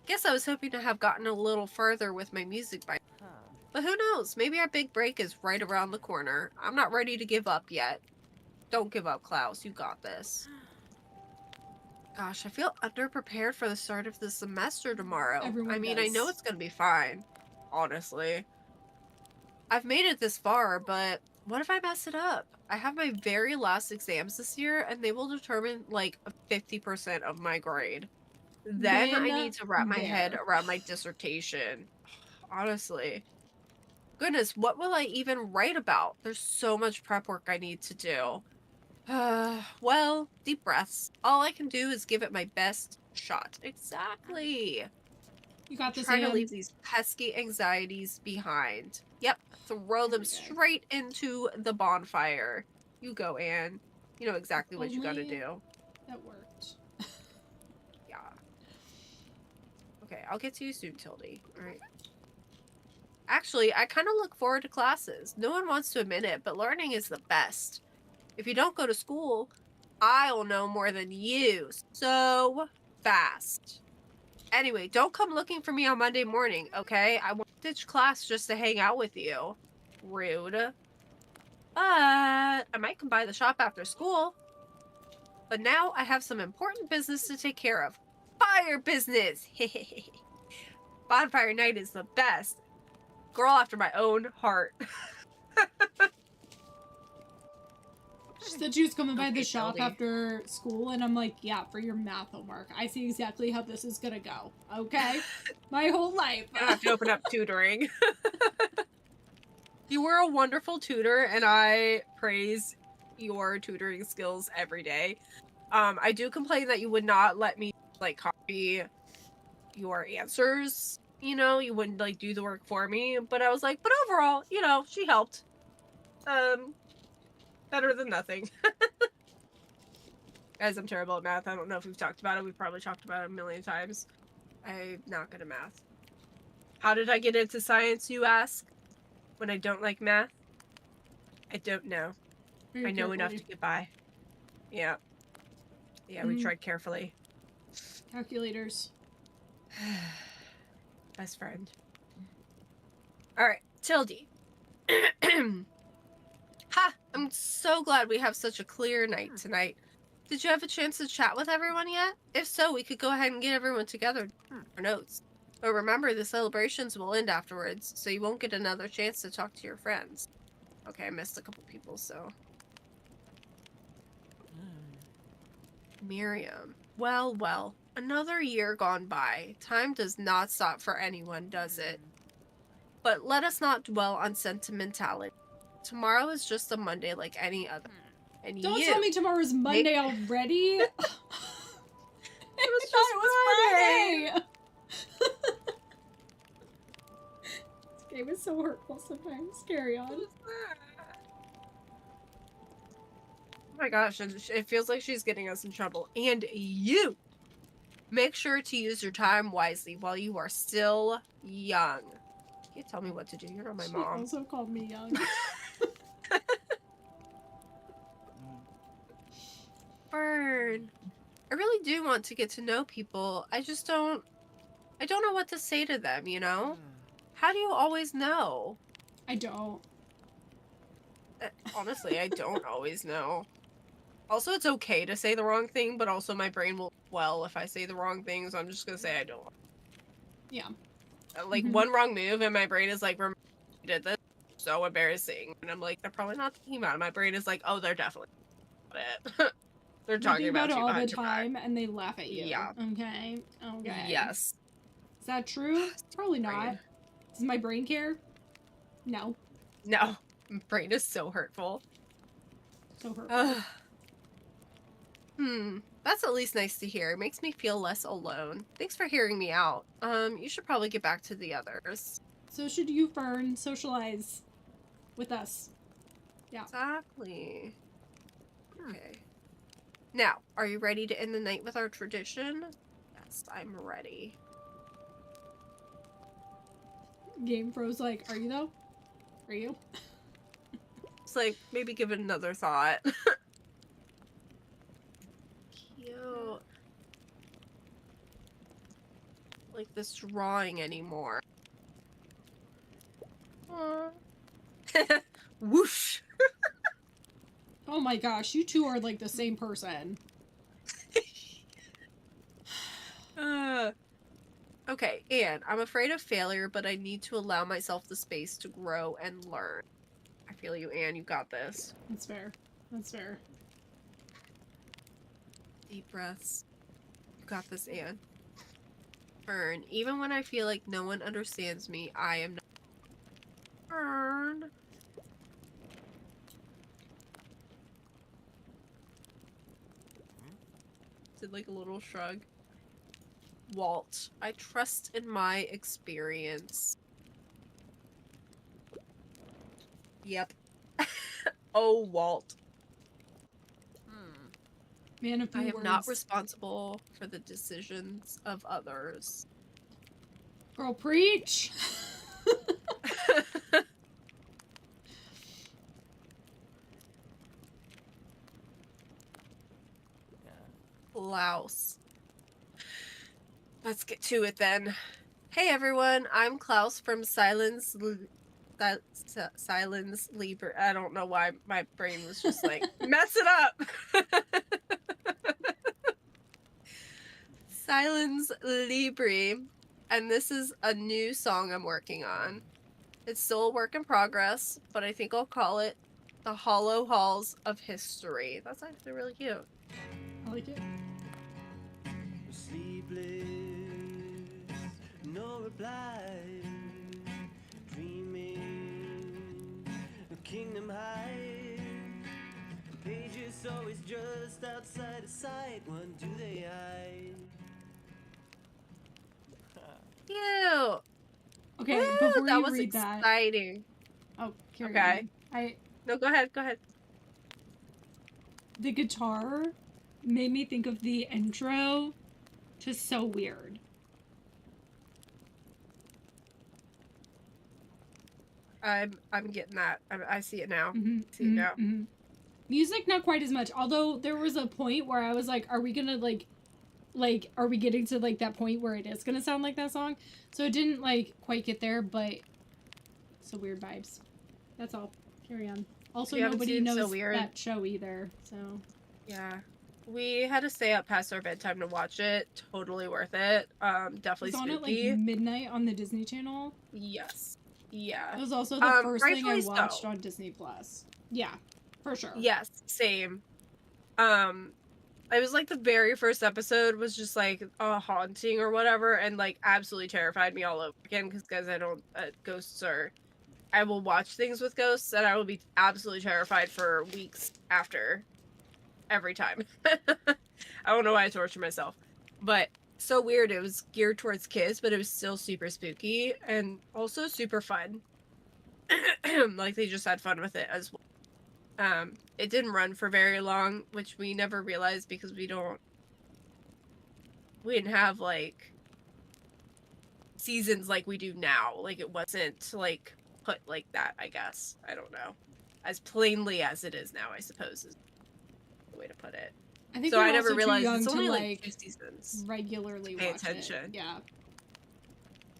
Guess I was hoping to have gotten a little further with my music by now. But who knows, maybe our big break is right around the corner. I'm not ready to give up yet. Don't give up, Klaus. You got this. Gosh, I feel underprepared for the start of the semester tomorrow. Everyone I mean, does. I know it's gonna be fine. Honestly. I've made it this far, but what if I mess it up? I have my very last exams this year, and they will determine, like, 50% of my grade. Then I need to wrap my head around my dissertation. Honestly. Goodness, what will I even write about? There's so much prep work I need to do. Well, deep breaths. All I can do is give it my best shot. Exactly. You got this, Trying to leave these pesky anxieties behind. Yep, throw them straight into the bonfire. You go, Anne. You know exactly what you gotta do. That worked. Yeah. Okay, I'll get to you soon, Tildy. Alright. Actually, I kind of look forward to classes. No one wants to admit it, but learning is the best. If you don't go to school, I'll know more than you so fast. Anyway, don't come looking for me on Monday morning, okay? I won't ditch class just to hang out with you. Rude. But I might come by the shop after school. But now I have some important business to take care of. Fire business! Bonfire night is the best. Girl after my own heart. She said she was coming by the shop after school, and I'm like, yeah, for your math homework. I see exactly how this is gonna go, okay? My whole life. I have to open up tutoring. You were a wonderful tutor, and I praise your tutoring skills every day. I do complain that you would not let me, like, copy your answers. You know, you wouldn't, like, do the work for me. But I was like, but overall, you know, she helped. Better than nothing. Guys, I'm terrible at math. I don't know if we've talked about it. We've probably talked about it a million times. I'm not good at math. How did I get into science, you ask? When I don't like math? I don't know. I know enough to get by. Yeah. Yeah, we tried carefully. Calculators. Best friend. Alright, Tildy. Ha! I'm so glad we have such a clear night tonight. Did you have a chance to chat with everyone yet? If so, we could go ahead and get everyone together for notes. But remember, the celebrations will end afterwards, so you won't get another chance to talk to your friends. Okay, I missed a couple people, so... Miriam. Well, well. Another year gone by. Time does not stop for anyone, does it? But let us not dwell on sentimentality. Tomorrow is just a Monday like any other. And Don't you tell me tomorrow's Monday already. It was I thought it was Friday. This game is so hurtful sometimes. Carry on. Oh my gosh, it feels like she's getting us in trouble. And you! Make sure to use your time wisely while you are still young. You can't tell me what to do. You're not my mom. She also called me young. Burn. I really do want to get to know people. I don't know what to say to them, you know? How do you always know? I don't. Honestly, I don't always know. Also, it's okay to say the wrong thing, but also my brain will well if I say the wrong thing, so I'm just gonna say I don't. Yeah. Like, one wrong move, and my brain is like, remember you did this? So embarrassing. And I'm like, they're probably not thinking about it. My brain is like, oh, they're definitely about it. They're talking about it you all the behind your back. time, and they laugh at you. Yeah. Okay. Okay. Yes. Is that true? Probably not. Brain. Does my brain care? No. No. My brain is so hurtful. So hurtful. That's at least nice to hear. It makes me feel less alone. Thanks for hearing me out. You should probably get back to the others. So should you, Fern, socialize with us. Yeah. Exactly. Okay. Now, are you ready to end the night with our tradition? Yes, I'm ready. Game Pro's like, are you though? Are you? It's like, maybe give it another thought. Cute. Like this drawing anymore. Whoosh. Oh my gosh, you two are like the same person. Okay, Anne, I'm afraid of failure, but I need to allow myself the space to grow and learn. I feel you, Anne. You got this. That's fair. That's fair. Deep breaths. You got this, Anne. Fern, even when I feel like no one understands me, I am not. Fern. Did like a little shrug. Walt, I trust in my experience. Yep. Oh, Walt. Man of few I am words. not responsible for the decisions of others. Girl, preach! Klaus. Let's get to it then. Hey everyone, I'm Klaus from Silence Libre. I don't know why my brain was just like, mess it up! Silence Libre. And this is a new song I'm working on. It's still a work in progress, but I think I'll call it The Hollow Halls of History. That's actually really cute. I like it. Sleepless, no reply, dreaming, a kingdom high. Pages always just outside of sight. What do they hide? Cute. Okay, Woo, before that you was read that. exciting. Oh, carry Okay. on. No, go ahead. Go ahead. The guitar made me think of the intro. Just so weird. I'm getting that. I see it now. See it now. Music, not quite as much. Although there was a point where I was like, are we gonna like, are we getting to like that point where it is gonna sound like that song? So it didn't like quite get there, but so weird vibes. That's all. Carry on. Also, You haven't nobody seen So knows Weird? that show either. So Yeah. We had to stay up past our bedtime to watch it. Totally worth it. Definitely It's on at like spooky. midnight on the Disney Channel. Yes. Yeah. It was also the first thing I Rightfully watched so. on Disney Plus. Yeah, for sure. Yes, same. It was like the very first episode was just like a haunting or whatever, and like absolutely terrified me all over again because guys, I don't ghosts are. I will watch things with ghosts, and I will be absolutely terrified for weeks after, every time. I don't know why I torture myself, but so weird. It was geared towards kids, but it was still super spooky and also super fun. Like they just had fun with it as well. It didn't run for very long, which we never realized because we didn't have like seasons like we do now. Like it wasn't like put like that, I guess. I don't know. As plainly as it is now, I suppose is the way to put it. I think So we're I never also too realized young it's to only like like 2 seasons. regularly Pay watch attention. it. Yeah.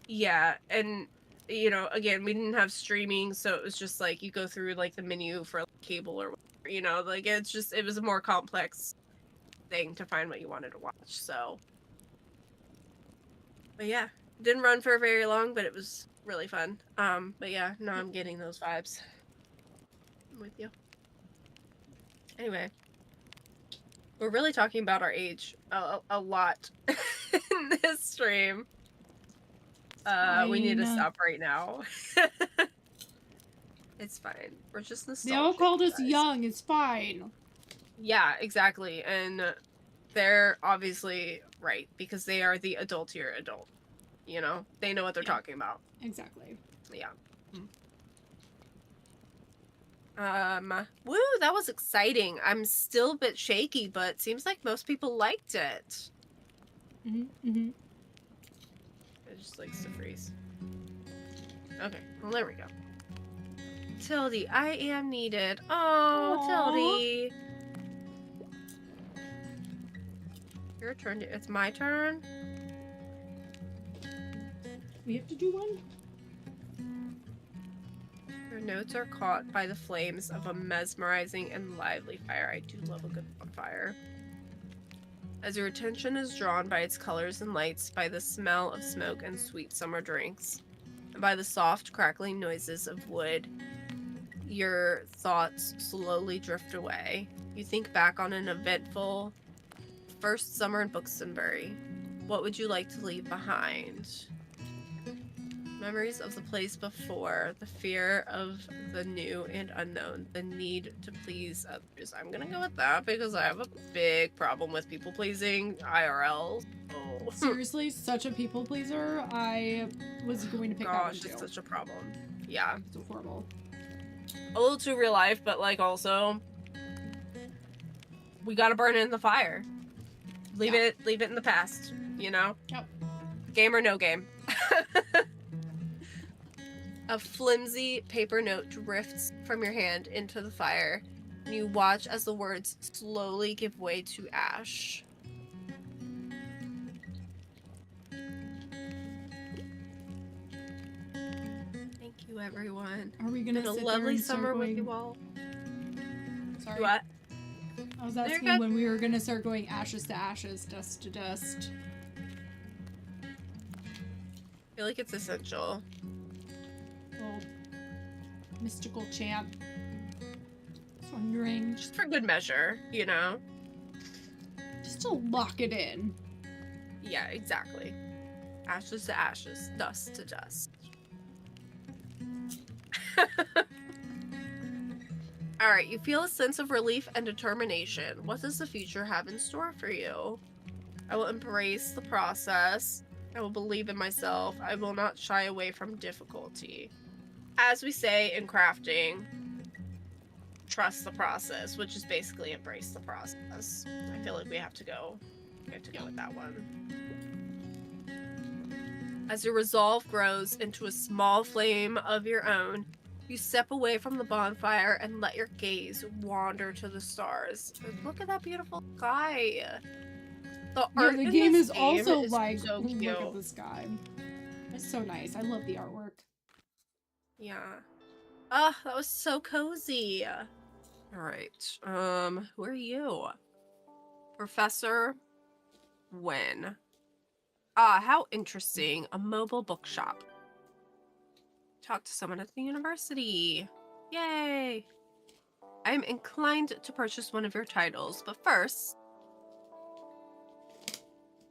Yeah, and you know, again, we didn't have streaming, so it was just like you go through like the menu for like, cable or whatever, you know, like it was a more complex thing to find what you wanted to watch. So, but yeah, didn't run for very long, but it was really fun. But yeah, now I'm getting those vibes. I'm with you. Anyway, we're really talking about our age a lot in this stream. We need to Fine. stop right now. It's fine. We're just nostalgic. They all called us guys. young. It's fine. Yeah, exactly. And they're obviously right because they are the adultier adult. You know, they know what they're talking about. Exactly. Yeah. Woo, that was exciting. I'm still a bit shaky, but seems like most people liked it. Mm-hmm. It just likes to freeze. Okay, well, there we go. Tildy, I am needed. Oh, Tildy. Your turn. It's my turn. We have to do one? Your notes are caught by the flames of a mesmerizing and lively fire. I do love a good bonfire. As your attention is drawn by its colors and lights, by the smell of smoke and sweet summer drinks, and by the soft crackling noises of wood, your thoughts slowly drift away. You think back on an eventful first summer in Buxtonbury. What would you like to leave behind? Memories of the place before, the fear of the new and unknown, the need to please others. I'm gonna go with that because I have a big problem with people pleasing IRL. Oh. Seriously, such a people pleaser. I was going to pick that one Gosh, too. it's such a problem. Yeah. It's horrible. A little too real life, but like also we gotta burn it in the fire. Leave it in the past, you know? Yep. Game or no game. A flimsy paper note drifts from your hand into the fire, and you watch as the words slowly give way to ash. Thank you, everyone. Are we gonna Been a sit lovely there and start summer going... with you all. Sorry. What? I was You're asking good. when we were gonna start going ashes to ashes, dust to dust. I feel like it's essential. Little mystical chant. Just wondering, Just for good measure, you know? just to lock it in. Yeah, exactly. Ashes to ashes, dust to dust. Alright, you feel a sense of relief and determination. What does the future have in store for you? I will embrace the process. I will believe in myself. I will not shy away from difficulty. As we say in crafting, trust the process, which is basically embrace the process. I feel like we have to go with that one. As your resolve grows into a small flame of your own, you step away from the bonfire and let your gaze wander to the stars. Look at that beautiful sky. The art The in game this is also is like, so look cute. at the sky. It's so nice. I love the artwork. Yeah. Ah, that was so cozy. All right. Who are you? Professor Wynne. Ah, how interesting. A mobile bookshop. Talk to someone at the university. Yay! I am inclined to purchase one of your titles, but first,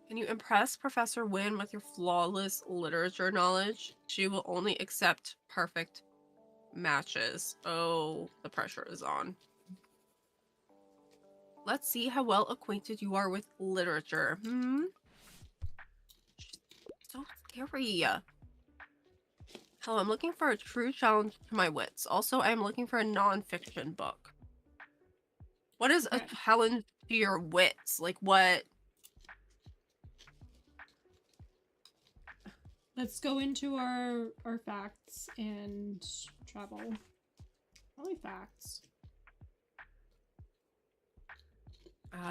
can you impress Professor Wynne with your flawless literature knowledge? She will only accept perfect matches. Oh, the pressure is on. Let's see how well acquainted you are with literature. So scary. Hello, I'm looking for a true challenge to my wits. Also, I'm looking for a non-fiction book. What is a challenge to your wits? Like what? Let's go into our facts and travel. Probably facts.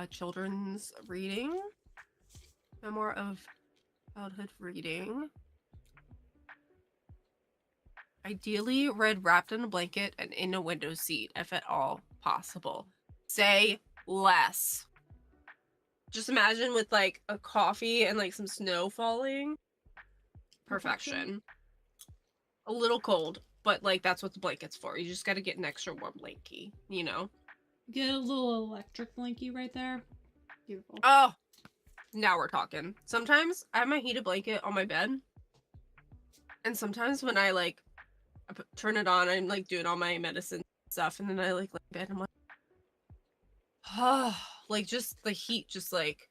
Children's reading. Memoir of childhood reading. Ideally read wrapped in a blanket and in a window seat, if at all possible. Say less. Just imagine with like a coffee and like some snow falling. Perfection. A little cold, but like that's what the blanket's for. You just got to get an extra warm blankie, you know? Get a little electric blankie right there. Beautiful. Oh, now we're talking. Sometimes I have my heated blanket on my bed. And sometimes when I like turn it on, I'm like doing all my medicine stuff. And then I like lay in bed and I'm like, oh, like just the heat just like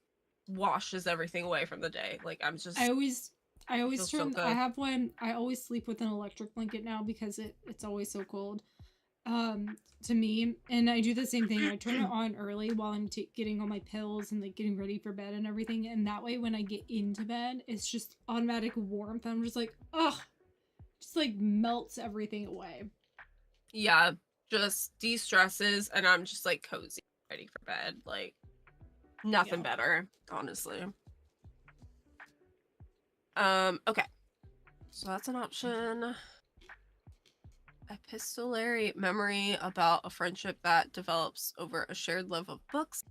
washes everything away from the day. Like I'm just. I always feels so turn. good. I have one. I always sleep with an electric blanket now because it's always so cold. To me, and I do the same thing. I turn it on early while I'm getting all my pills and like getting ready for bed and everything, and that way when I get into bed, it's just automatic warmth. I'm just like, ugh, just like melts everything away. Yeah, just de-stresses, and I'm just like cozy, ready for bed. Like nothing better, honestly. Okay, so that's an option. Epistolary memory about a friendship that develops over a shared love of books.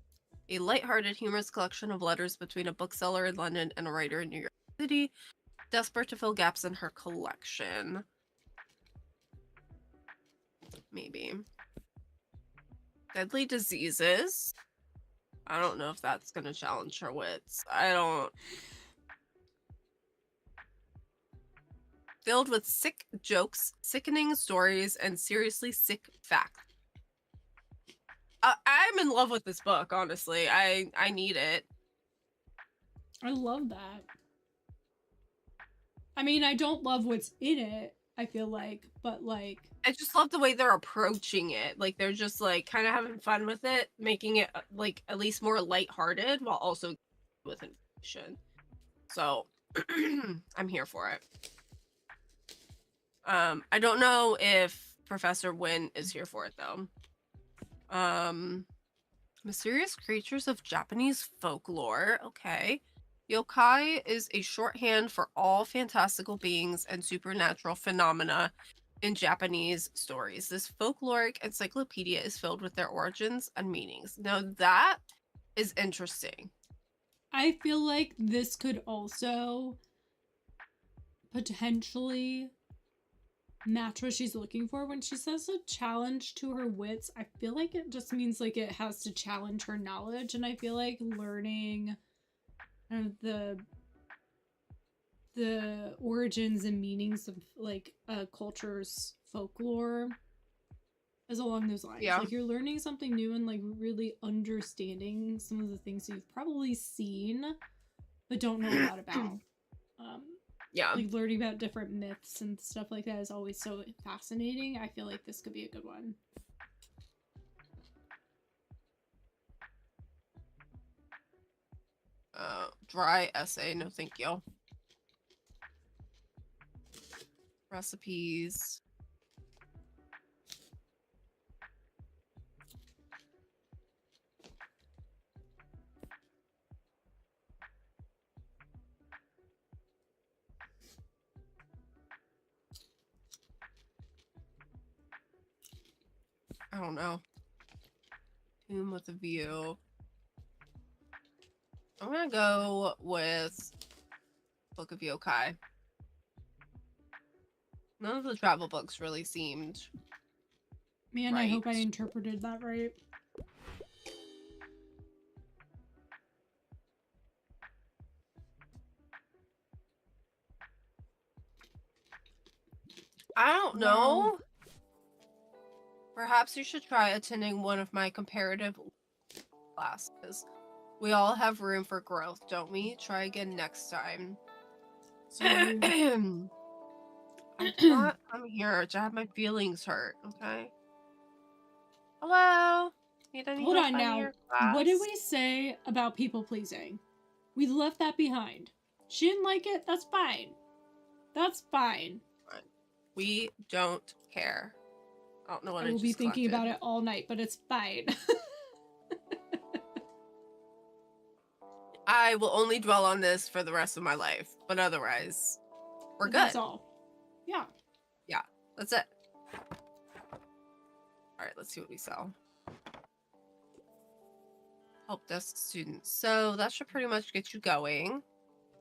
A lighthearted, humorous collection of letters between a bookseller in London and a writer in New York City, desperate to fill gaps in her collection. Maybe. Deadly diseases. I don't know if that's gonna challenge her wits. I don't. Filled with sick jokes, sickening stories, and seriously sick facts. I'm in love with this book, honestly. I need it. I love that. I mean, I don't love what's in it, I feel like, but like I just love the way they're approaching it. Like they're just like kind of having fun with it, making it like at least more lighthearted while also with information. So I'm here for it. I don't know if Professor Wynne is here for it though. Mysterious creatures of Japanese folklore. Okay. Yokai is a shorthand for all fantastical beings and supernatural phenomena in Japanese stories. This folkloric encyclopedia is filled with their origins and meanings. Now that is interesting. I feel like this could also potentially match what she's looking for when she says a challenge to her wits. I feel like it just means like it has to challenge her knowledge, and I feel like learning the origins and meanings of like a culture's folklore is along those lines. Yeah. Like you're learning something new and like really understanding some of the things you've probably seen but don't know a lot about. Yeah. Like learning about different myths and stuff like that is always so fascinating. I feel like this could be a good one. Dry essay, no thank you. Recipes. I don't know. Tomb with a view. I'm gonna go with Book of Yokai. None of the travel books really seemed Man, right. I hope I interpreted that right. I don't Wow. know. Perhaps you should try attending one of my comparative classes. We all have room for growth, don't we? Try again next time. Sorry. I did not come here to have my feelings hurt, okay? Hello? Need any Hold help on finding now. your class? What did we say about people pleasing? We left that behind. She didn't like it. That's fine. That's fine. We don't care. I don't know what I will be thinking about it all night, but it's fine. I will only dwell on this for the rest of my life, but otherwise, we're good. That's all. Yeah. Yeah, that's it. All right, let's see what we sell. Help desk students. So that should pretty much get you going.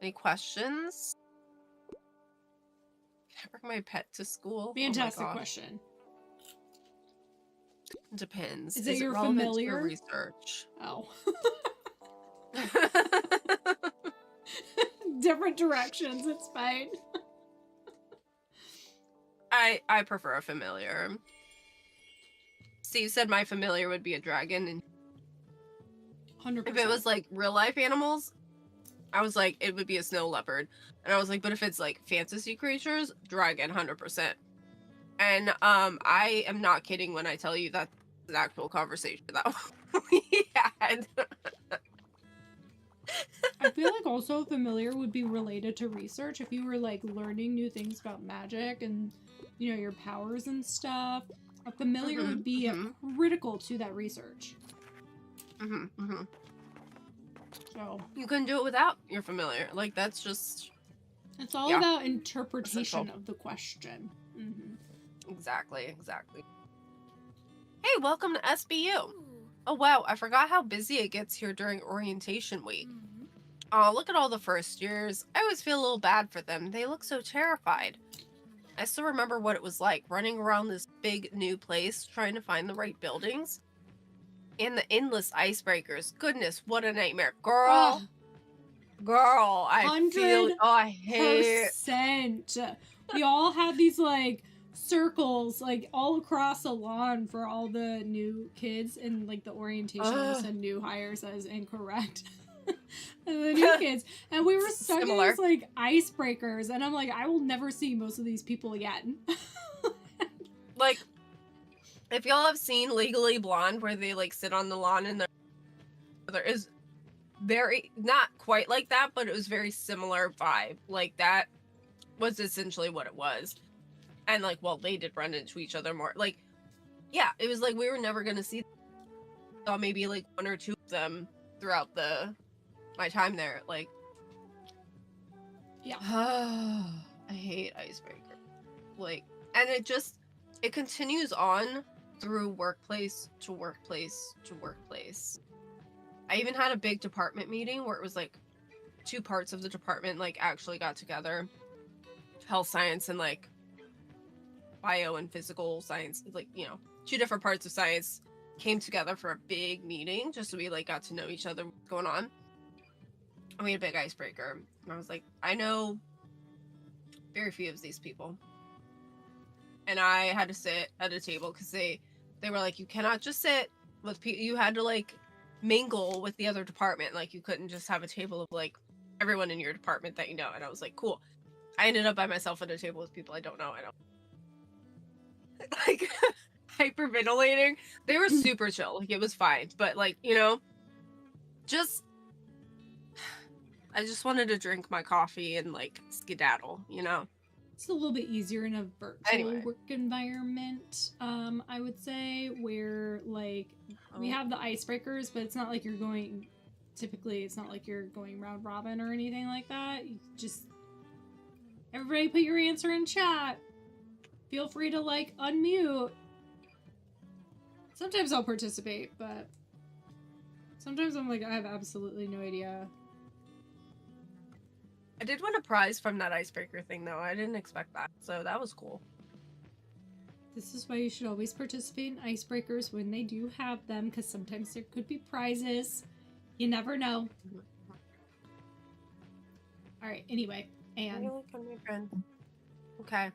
Any questions? Can I bring my pet to school? Fantastic Oh my gosh. question. Depends. Is it your relevant to familiar? your research? Oh. Different directions. It's fine. I prefer a familiar. Steve said my familiar would be a dragon, and 100%. if it was like real life animals, I was like it would be a snow leopard, and I was like, but if it's like fantasy creatures, dragon, 100%. And I am not kidding when I tell you that's an actual conversation that we had. I feel like also familiar would be related to research if you were like learning new things about magic and you know your powers and stuff. A familiar would be critical to that research. So you couldn't do it without your familiar. Like that's just it's all about interpretation of the question. Exactly. Hey, welcome to SBU. Oh wow, I forgot how busy it gets here during orientation week. Oh, look at all the first years. I always feel a little bad for them. They look so terrified. I still remember what it was like running around this big new place trying to find the right buildings. And the endless icebreakers. Goodness, what a nightmare. Girl, I feel I hate it. We all had these like circles like all across the lawn for all the new kids, and like the orientation said new hires as incorrect. And the new kids, and we were stuck in these like icebreakers, and I'm like, I will never see most of these people again. Like, if y'all have seen Legally Blonde, where they like sit on the lawn and there is very not quite like that, but it was very similar vibe. Like that was essentially what it was. And like, well, they did run into each other more. Like, yeah, it was like we were never gonna see. Saw maybe like one or two of them throughout my time there. Like, yeah, I hate icebreaker. Like, and it continues on through workplace to workplace to workplace. I even had a big department meeting where it was like two parts of the department like actually got together. Health science and like bio and physical science, like, you know, two different parts of science came together for a big meeting just so we like got to know each other, what's going on. And we had a big icebreaker. And I was like, I know very few of these people. And I had to sit at a table because they were like, you cannot just sit with people. You had to like mingle with the other department. Like you couldn't just have a table of like everyone in your department that you know. And I was like, cool. I ended up by myself at a table with people I don't know. Like hyperventilating. They were super chill. Like it was fine. But like, you know, I just wanted to drink my coffee and like skedaddle, you know? It's a little bit easier in a virtual work environment, I would say, where like we have the icebreakers, but it's not like it's not like you're going round robin or anything like that. You just, everybody put your answer in chat. Feel free to like unmute. Sometimes I'll participate, but sometimes I'm like, I have absolutely no idea I did win a prize from that icebreaker thing, though. I didn't expect that, so that was cool. This is why you should always participate in icebreakers when they do have them, because sometimes there could be prizes. You never know. All right, anyway, and... Really good, my friend. Okay.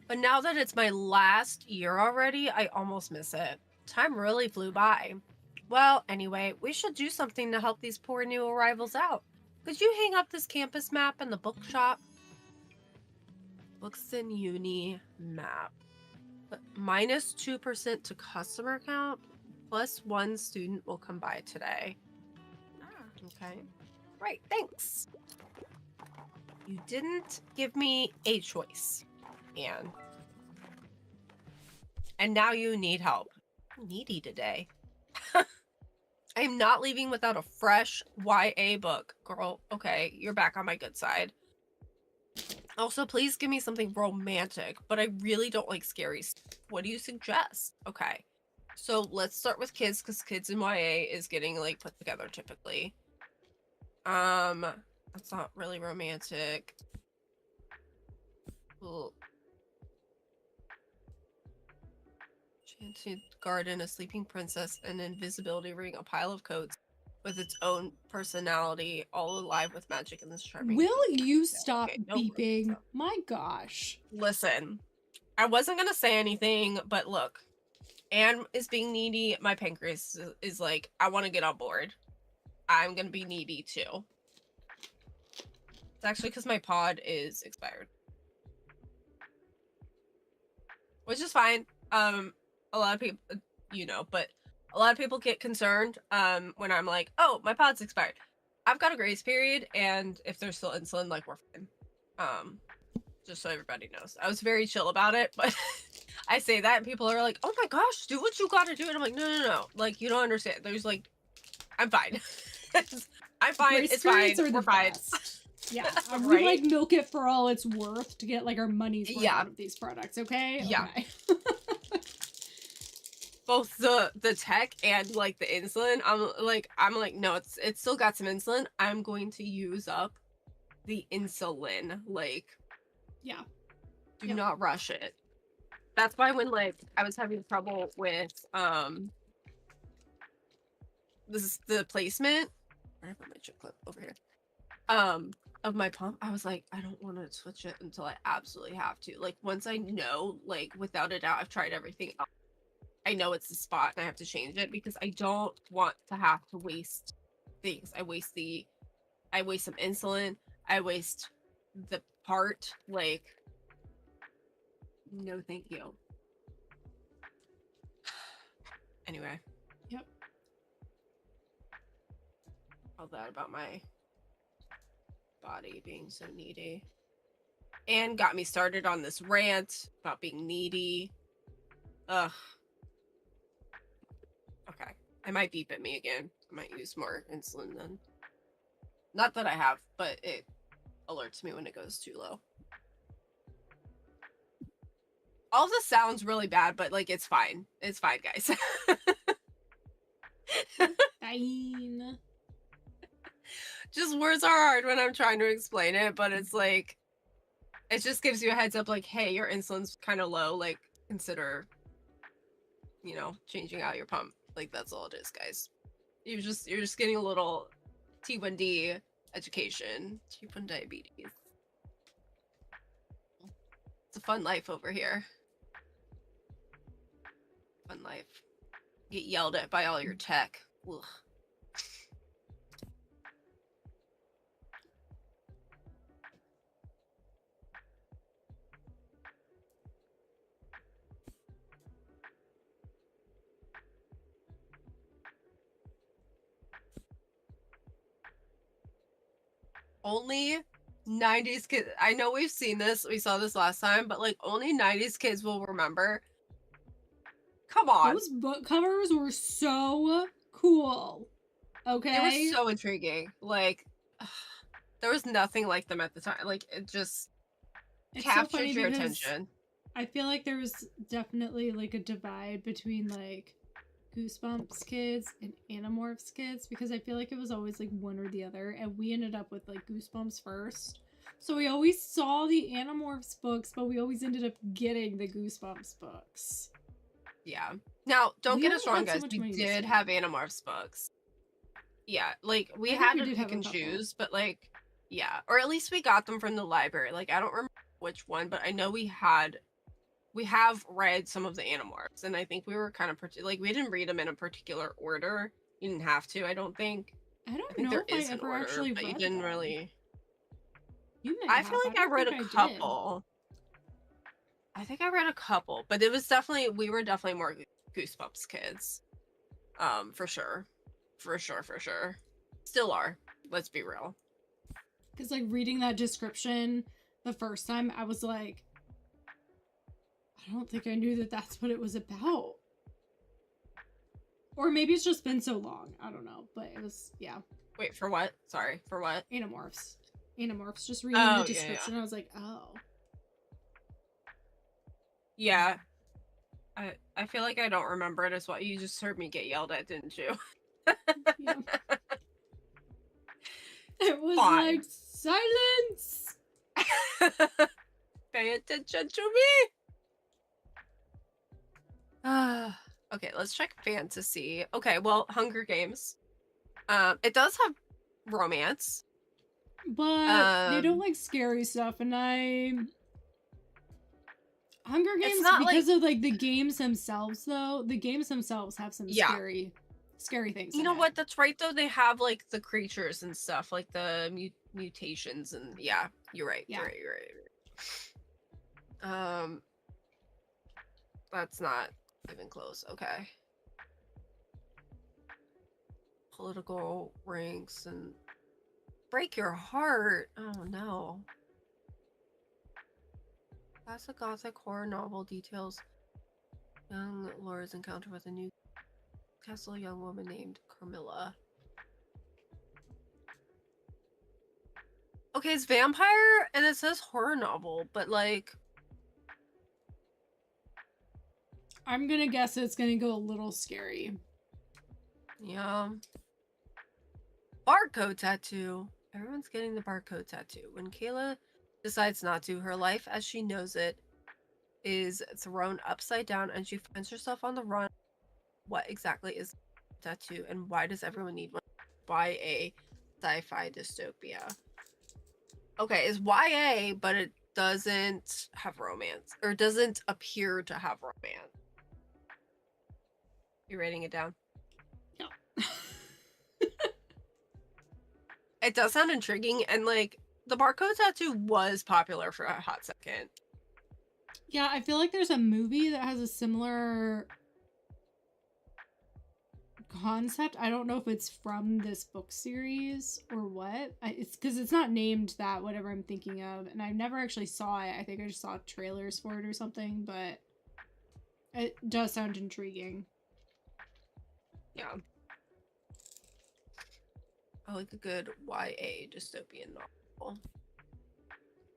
But now that it's my last year already, I almost miss it. Time really flew by. Well, anyway, we should do something to help these poor new arrivals out. Could you hang up this campus map in the bookshop? Books in Uni map. But minus 2% to customer count, plus 1 student will come by today. Okay. Right, thanks. You didn't give me a choice, Anne. And now you need help. Needy today. I am not leaving without a fresh YA book. Girl, okay, you're back on my good side. Also, please give me something romantic, but I really don't like scary stuff. What do you suggest? Okay. So let's start with kids, because kids in YA is getting, like, put together typically. That's not really romantic. Ugh. Enchanted garden, a sleeping princess, an invisibility ring, a pile of coats with its own personality, all alive with magic in this charming. Will you stop Okay, no beeping? worries. My gosh. Listen, I wasn't gonna say anything, but look, Anne is being needy. My pancreas is like, I want to get on board. I'm gonna be needy too. It's actually because my pod is expired, which is fine. A lot of people, but a lot of people get concerned when I'm like, oh, my pod's expired. I've got a grace period, and if there's still insulin, like, we're fine. Just so everybody knows. I was very chill about it, but I say that and people are like, oh my gosh, do what you gotta do. And I'm like, no. Like, you don't understand. There's like, I'm fine. I'm fine. Grace It's fine. periods are the We're fine. best. Yeah, Right? we like milk it for all it's worth to get like our money's worth Yeah. out of these products, okay? Yeah. Okay. Both the tech and like the insulin, I'm like, no, it's still got some insulin. I'm going to use up the insulin. Like, Yeah. do Yep. not rush it. That's why when like I was having trouble with this is the placement. Where did I put my chip clip? Over here. Of my pump, I was like, I don't want to switch it until I absolutely have to. Like, once I know, like, without a doubt, I've tried everything else, I know it's the spot and I have to change it, because I don't want to have to waste things. I waste some insulin. I waste the part. Like, no, thank you. Anyway. Yep. All that about my body being so needy. And got me started on this rant about being needy. Ugh. Okay. I might beep at me again. I might use more insulin then. Not that I have, but it alerts me when it goes too low. All this sounds really bad, but like, it's fine. It's fine, guys. Fine. Just words are hard when I'm trying to explain it, but it's like, it just gives you a heads up, like, hey, your insulin's kind of low, like, consider, changing out your pump. Like, that's all it is, guys. You're just getting a little T1D education. T1 diabetes. It's a fun life over here. Fun life. Get yelled at by all your tech. Ugh. Only 90s kids. I know we've seen this. We saw this last time, but like, only 90s kids will remember. Come on. Those book covers were so cool. Okay? They were so intriguing. Like, there was nothing like them at the time. Like, it just captured your attention. I feel like there was definitely like a divide between like Goosebumps kids and Animorphs kids because I feel like it was always like one or the other, and we ended up with like Goosebumps first. So we always saw the Animorphs books, but we always ended up getting the Goosebumps books. Yeah. Now, don't We get us only wrong, had so guys. much We money to did spend. have Animorphs books. Yeah, like we I think had we to did pick have a and couple. choose, but like, yeah, or at least we got them from the library. Like, I don't remember which one, but I know we have read some of the Animorphs, and I think we were kind of like we didn't read them in a particular order. You didn't have to, I don't think. I I don't think know there if is I an ever order, actually but you read didn't them. really. You may I have. feel like I don't read think a I did. couple. I think I read a couple, but it was definitely we were definitely more Goosebumps kids. For sure. For sure. Still are. Let's be real. Because like reading that description the first time, I was like, I don't think I knew that that's what it was about. Or maybe it's just been so long. I don't know. But it was, yeah. Wait, for what? Sorry, for what? Animorphs. Animorphs. Just reading the description, I was like, oh. Yeah. I feel like I don't remember it as well. You just heard me get yelled at, didn't you? Yeah. It was Fine. like, silence! Pay attention to me. Okay, let's check fantasy. Okay, well, Hunger Games. It does have romance. But they don't like scary stuff, and Hunger Games, not because of like the games themselves, though, the games themselves have some Yeah. scary things. You know what? That's right, though. They have like the creatures and stuff, like the mutations, and yeah, you're right. Yeah. You're right. That's not even close. Okay. Political ranks and break your heart. Oh no. Classic gothic horror novel details young Laura's encounter with a new castle young woman named Carmilla. Okay, it's vampire and it says horror novel, but like I'm gonna guess it's gonna go a little scary. yeah. Barcode tattoo. Everyone's getting the barcode tattoo. When Kayla decides not to, her life as she knows it is thrown upside down and she finds herself on the run. What exactly is a tattoo and why does everyone need one? YA sci-fi dystopia. Okay, it's YA, but it doesn't have romance or doesn't appear to have romance. You writing it down? No. It does sound intriguing, and like the barcode tattoo was popular for a hot second. Yeah, I feel like there's a movie that has a similar concept. I don't know if it's from this book series or what. It's because it's not named that, whatever I'm thinking of, and I never actually saw it. I think I just saw trailers for it or something, but it does sound intriguing. Yeah. I like a good YA dystopian novel.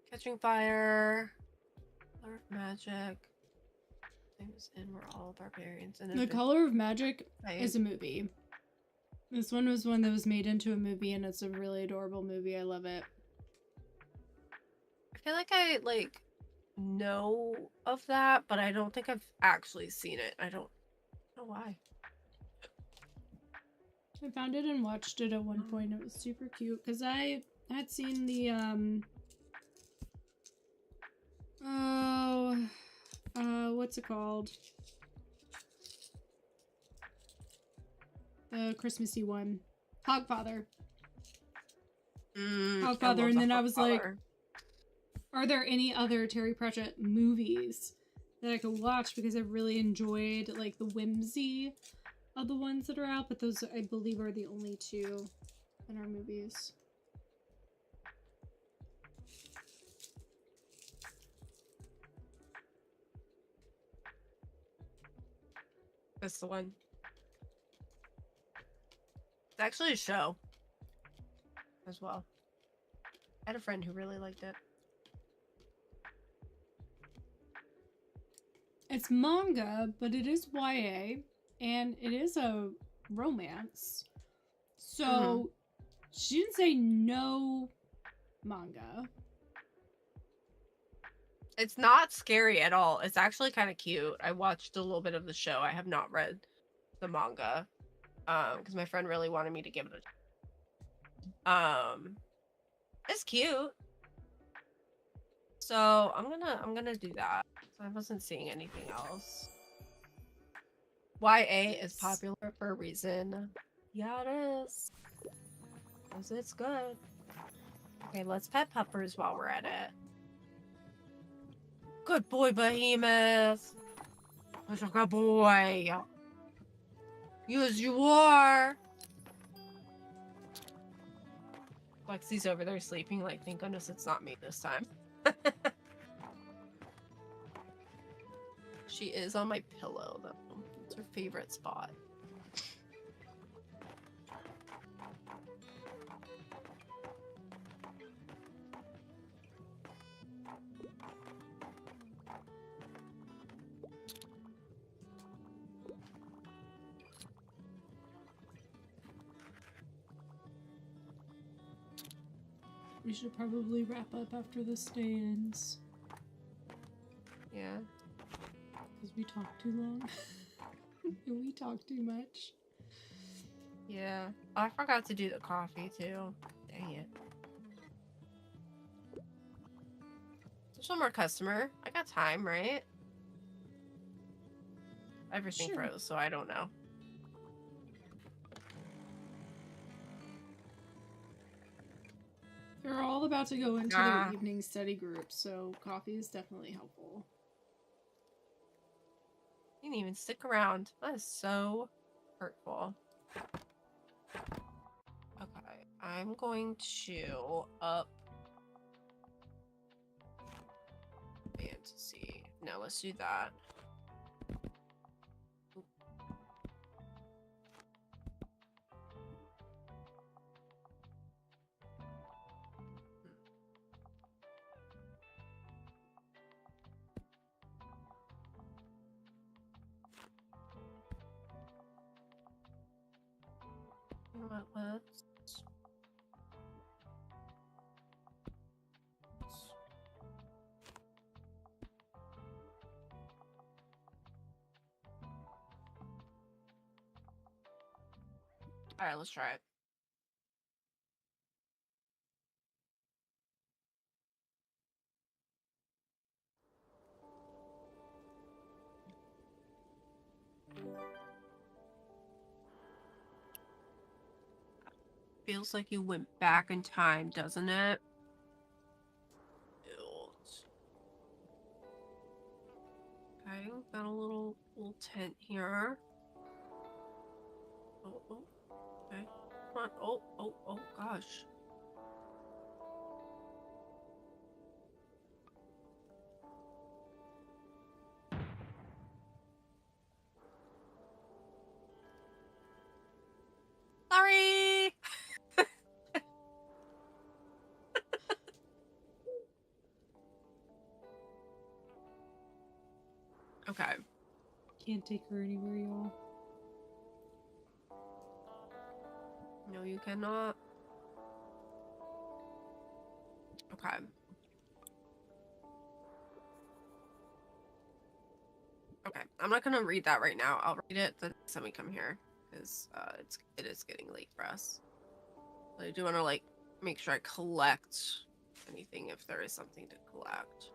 Catching Fire, Color of Magic. Things and we're all barbarians. And The Color of Magic is a movie. This one was one that was made into a movie, and it's a really adorable movie. I love it. I feel like I like know of that, but I don't think I've actually seen it. I don't know why. I found it and watched it at one point. It was super cute because I had seen the what's it called? The Christmassy one, Hogfather. Hogfather, and then I was like, are there any other Terry Pratchett movies that I could watch, because I really enjoyed like the whimsy of the ones that are out, but those I believe are the only two in our movies. That's the one. It's actually a show as well. I had a friend who really liked it. It's manga, but it is YA. and it is a romance. So she didn't say no manga. It's not scary at all. It's actually kind of cute. I watched a little bit of the show. I have not read the manga because my friend really wanted me to give it a it's cute. So I'm gonna do that. I wasn't seeing anything else. YA is popular for a reason. Yeah, it is. Because it's good. Okay, let's pet Peppers while we're at it. Good boy, Behemoth. That's a good boy. Yes, you are. Lexi's over there sleeping, like, thank goodness it's not me this time. She is on my pillow, though. It's her favorite spot. We should probably wrap up after this day ends. Yeah. Because we talk too long. And we talk too much. Yeah. Oh, I forgot to do the coffee, too. Dang it. There's one more customer. I got time, right? Everything Sure. froze, so I don't know. They're all about to go into their evening study group, so coffee is definitely helpful. You didn't even stick around. That is so hurtful. Okay, I'm going to up fantasy. No, let's do that. You know what, let's... Alright, let's try it. Feels like you went back in time, doesn't it? Okay, got a little tent here. Oh, okay. Come on. Oh, gosh. Sorry! Okay. Can't take her anywhere, y'all. No, you cannot. Okay. Okay, I'm not gonna read that right now. I'll read it the next time we come here, because it is getting late for us. But I do want to like make sure I collect anything if there is something to collect.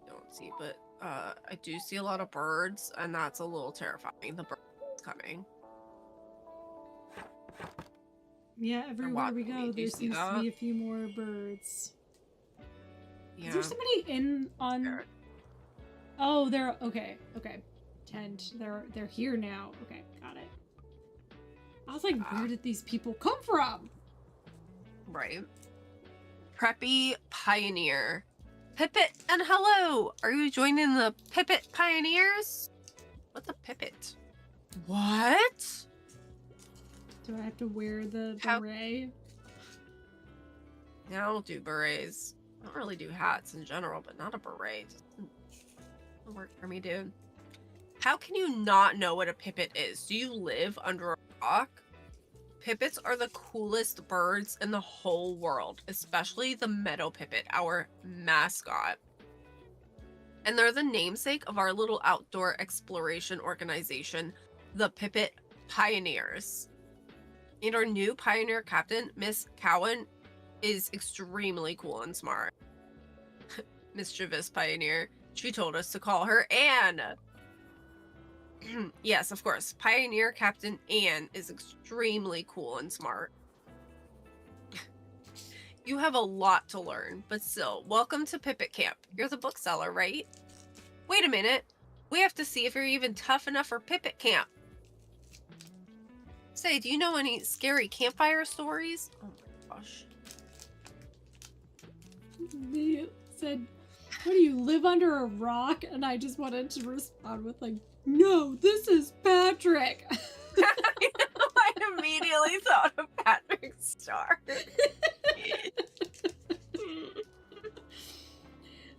Don't see, but I do see a lot of birds, and that's a little terrifying. The bird is coming. Yeah, everywhere we watching me. go, Do you there see seems to that? be a few more birds. Yeah. Is there somebody in on? There. Oh, they're okay. Tent. They're here now. Okay, got it. I was like, where did these people come from? Right. Preppy Pioneer. Pipit and hello! Are you joining the Pipit Pioneers? What's a Pipit? What? Do I have to wear the beret? Yeah, I don't do berets. I don't really do hats in general, but not a beret. Just That'll work for me, dude. How can you not know what a pipit is? Do you live under a rock? Pipits are the coolest birds in the whole world, especially the meadow pipit, our mascot. And they're the namesake of our little outdoor exploration organization, the Pipit Pioneers. And our new pioneer captain, Miss Cowan, is extremely cool and smart. Mischievous pioneer. She told us to call her Anne. Yes, of course. Pioneer Captain Anne is extremely cool and smart. You have a lot to learn, but still, welcome to Pipit Camp. You're the bookseller, right? Wait a minute. We have to see if you're even tough enough for Pipit Camp. Say, do you know any scary campfire stories? Oh my gosh. They said, what do you live under a rock? And I just wanted to respond with like, no, this is Patrick. I immediately thought of Patrick Star.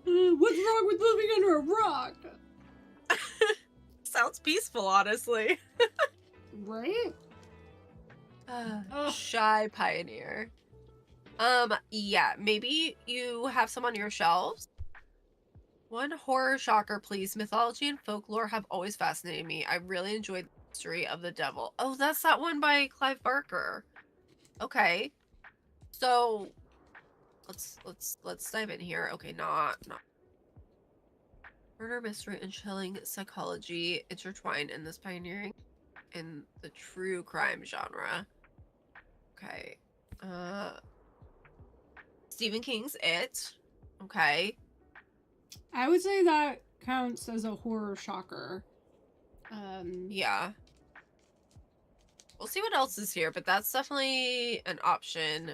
What's wrong with living under a rock? Sounds peaceful, honestly. Right? Shy pioneer. Yeah, maybe you have some on your shelves. One horror shocker, please. Mythology and folklore have always fascinated me. I really enjoyed the history of the devil. Oh, that's that one by Clive Barker. Okay. So let's dive in here. Okay, not murder, mystery, and chilling psychology intertwined in this pioneering in the true crime genre. Okay. Stephen King's It. Okay. I would say that counts as a horror shocker. Yeah. We'll see what else is here, but that's definitely an option.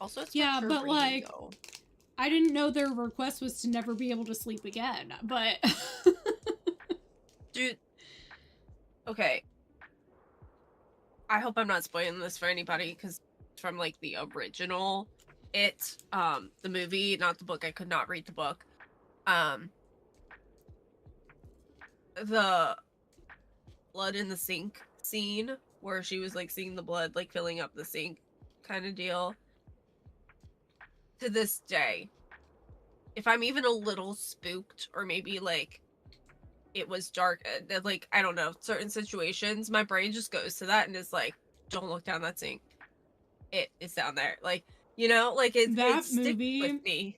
Also, it's yeah, mature but reading, like, though. I didn't know their request was to never be able to sleep again, but... Dude. Okay. I hope I'm not spoiling this for anybody, because it's from, like, the original It, the movie, not the book. I could not read the book. The blood in the sink scene, where she was, like, seeing the blood, like, filling up the sink kind of deal. To this day, if I'm even a little spooked, or maybe, like, it was dark, like, I don't know, certain situations, my brain just goes to that and is like, don't look down that sink. It's down there. Like, you know, like, it sticks with me.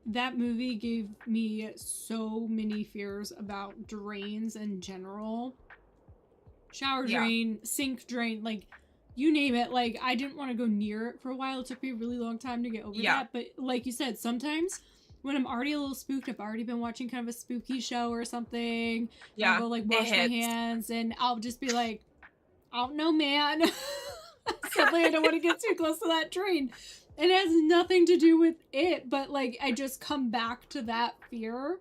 That movie gave me so many fears about drains in general. Shower drain, sink drain, like, you name it. Like, I didn't want to go near it for a while. It took me a really long time to get over that. But like you said, sometimes when I'm already a little spooked, I've already been watching kind of a spooky show or something. Yeah. I'll go, like, wash my hands, and I'll just be like, I don't know, man. Suddenly I don't want to get too close to that drain. It has nothing to do with it, but, like, I just come back to that fear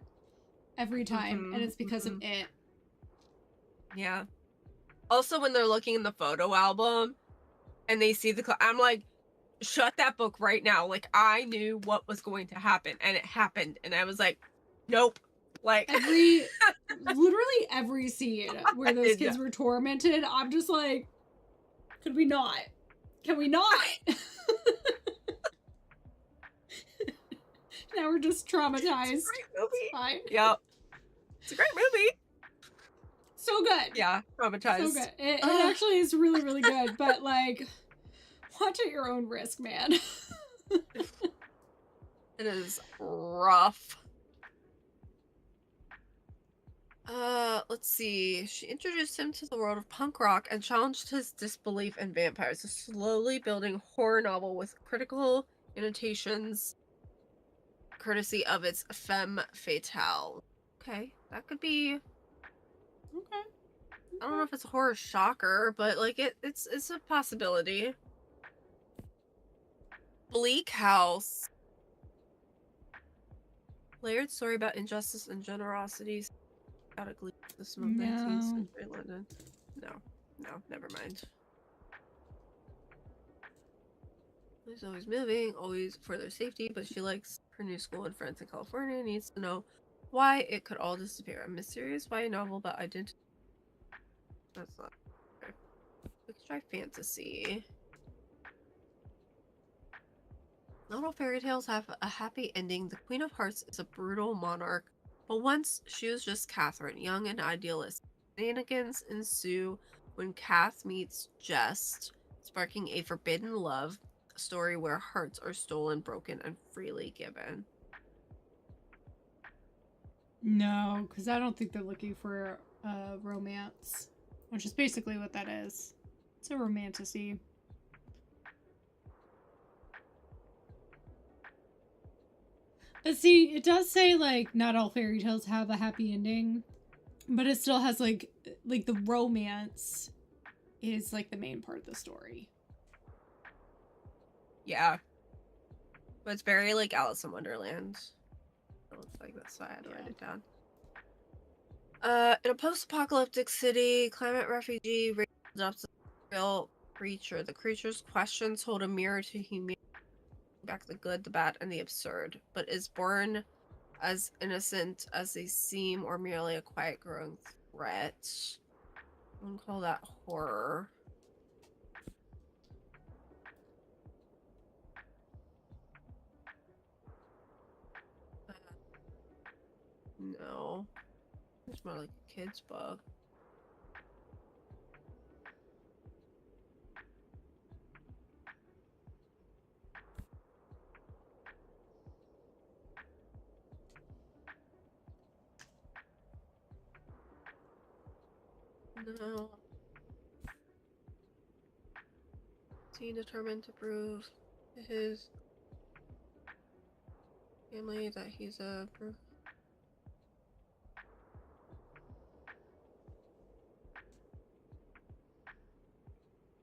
every time, and it's because of it. Yeah. Also, when they're looking in the photo album, and they see I'm like, shut that book right now. Like, I knew what was going to happen, and it happened, and I was like, nope. Like, literally every scene where those kids were tormented, I'm just like, could we not? Can we not? Now we're just traumatized. It's a great movie. Fine. Yep. It's a great movie. So good. Yeah, traumatized. So good. It actually is really, really good, but, like, watch at your own risk, man. It is rough. Let's see. She introduced him to the world of punk rock and challenged his disbelief in vampires. A slowly building horror novel with critical annotations courtesy of its femme fatale. Okay, that could be... Okay. I don't know if it's a horror shocker, but, like, it's a possibility. Bleak House. Layered story about injustice and generosity. Got a glimpse of some 19th century London. No, never mind. She's always moving, always for their safety, but she likes her new school and friends in California, needs to know Why it could all disappear. A mysterious YA novel about identity. That's not. Okay. Let's try fantasy. Not all fairy tales have a happy ending. The Queen of Hearts is a brutal monarch, but once she was just Catherine, young and idealistic. Shenanigans ensue when Kath meets Jest, sparking a forbidden love story where hearts are stolen, broken, and freely given. No, because I don't think they're looking for romance, which is basically what that is. It's a romantasy. But see, it does say, like, not all fairy tales have a happy ending, but it still has, like the romance is, like, the main part of the story. Yeah. But it's very, like, Alice in Wonderland. It looks like that's why I had to write it down. In a post-apocalyptic city, climate refugee adopts a real creature. The creature's questions hold a mirror to humanity, back the good, the bad, and the absurd, but is born as innocent as they seem or merely a quiet growing threat. I wouldn't call that horror. No. It's more like a kid's book. No. Is he determined to prove to his family that he's a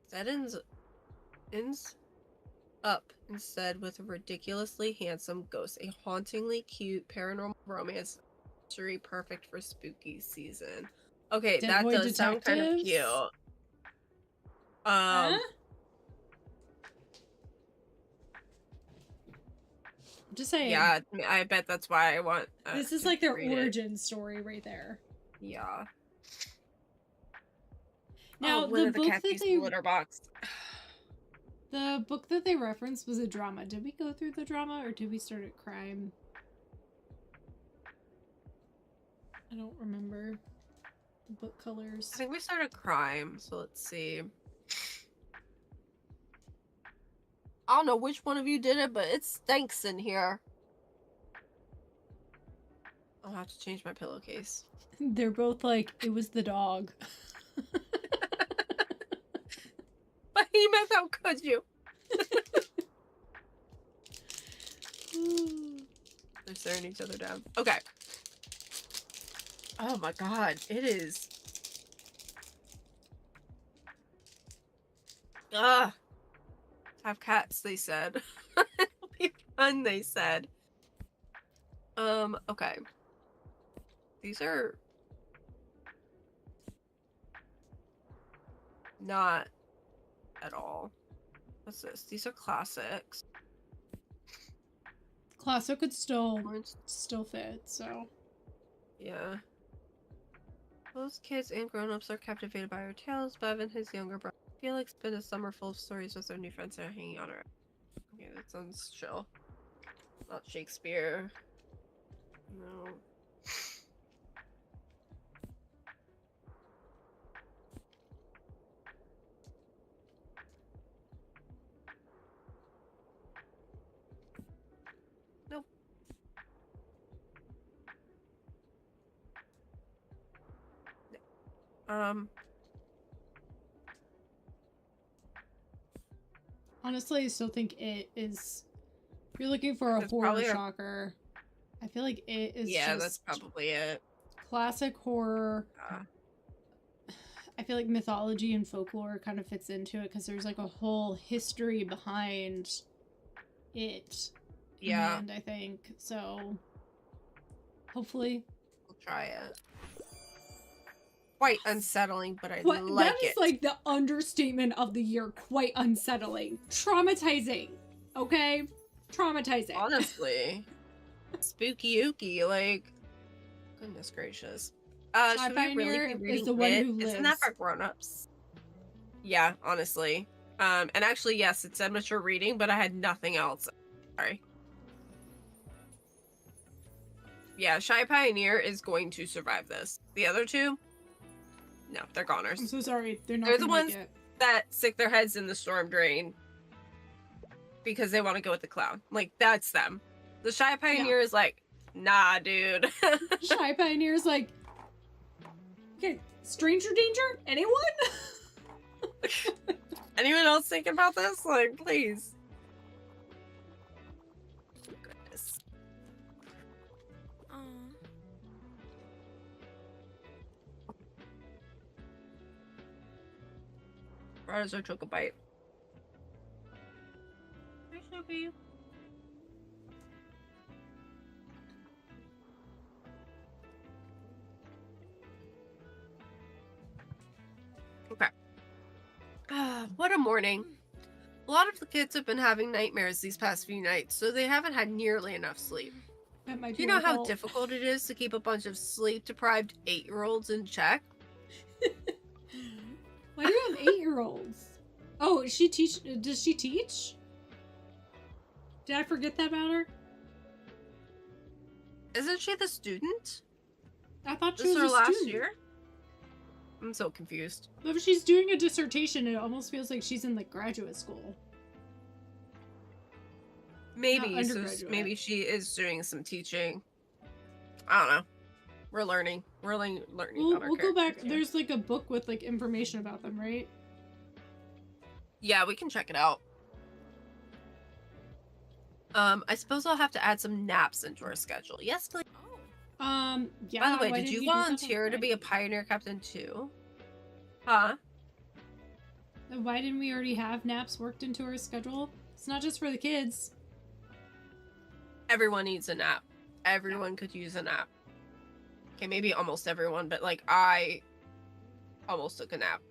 that ends up instead with a ridiculously handsome ghost, a hauntingly cute paranormal romance mystery perfect for spooky season. Okay, Dead that Boy does sound kind of Detectives? cute. Huh? Just saying. Yeah, I bet that's why I want. This is to like their read it. origin story right there. Yeah. Now, when the the book cat that used they the litter box. the book that they referenced was a drama. Did we go through the drama or did we start at crime? I don't remember the book colors. I think we started crime, so let's see. I don't know which one of you did it, but it stinks in here. I'll have to change my pillowcase. They're both like, it was the dog. Behemoth, how could you? They're staring each other down. Okay. Oh my god, it is. Ugh. Have cats, they said. It'll be fun, they said. Okay. These are not at all. What's this? These are classics. Classic could still fit, so. Yeah. Most kids and grown-ups are captivated by her tales. Bev and his younger brother Felix spend a summer full of stories with their new friends that are hanging out around. Okay, that sounds chill. Not Shakespeare. No. Nope. Honestly, I still think it is. If you're looking for a horror shocker, I feel like it is. Yeah, just that's probably it. Classic horror. I feel like mythology and folklore kind of fits into it because there's like a whole history behind it. Yeah. And I think so. Hopefully, we'll try it. Quite unsettling, but I like it. That is like the understatement of the year. Quite unsettling. Traumatizing. Okay? Traumatizing. Honestly. Spooky ooky, like. Goodness gracious. Shy Should we really Pioneer be is reading the one it? who Isn't that lives. for grown-ups? Yeah, honestly. And actually, yes, it said mature reading, but I had nothing else. Sorry. Yeah, Shy Pioneer is going to survive this. The other two? No, they're goners. I'm so sorry. They're not They're the gonna make ones it. that stick their heads in the storm drain because they want to go with the clown. Like, that's them. The Shy Pioneer is like, nah, dude. Shy Pioneer's like, okay, stranger danger? Anyone? Anyone else thinking about this? Like, please. Goodness. Where does our took a bite? Hi, Sophie. Okay. What a morning. A lot of the kids have been having nightmares these past few nights, so they haven't had nearly enough sleep. That might Do be you know our how fault. difficult it is to keep a bunch of sleep-deprived 8-year-olds in check? Why do you have 8-year-olds? Oh, does she teach? Did I forget that about her? Isn't she the student? I thought she This was is a her last student. year? I'm so confused. But if she's doing a dissertation, it almost feels like she's in like graduate school. Maybe, so undergraduate. maybe she is doing some teaching. I don't know. We're learning. We're learning about our We'll go back. characters here. There's like a book with like information about them, right? Yeah, we can check it out. I suppose I'll have to add some naps into our schedule. Yes, please. Yeah. By the way, why did didn't you do that on volunteer to be a Friday? pioneer captain too? Huh? Why didn't we already have naps worked into our schedule? It's not just for the kids. Everyone needs a nap. Everyone could use a nap. Okay, maybe almost everyone, but like I almost took a nap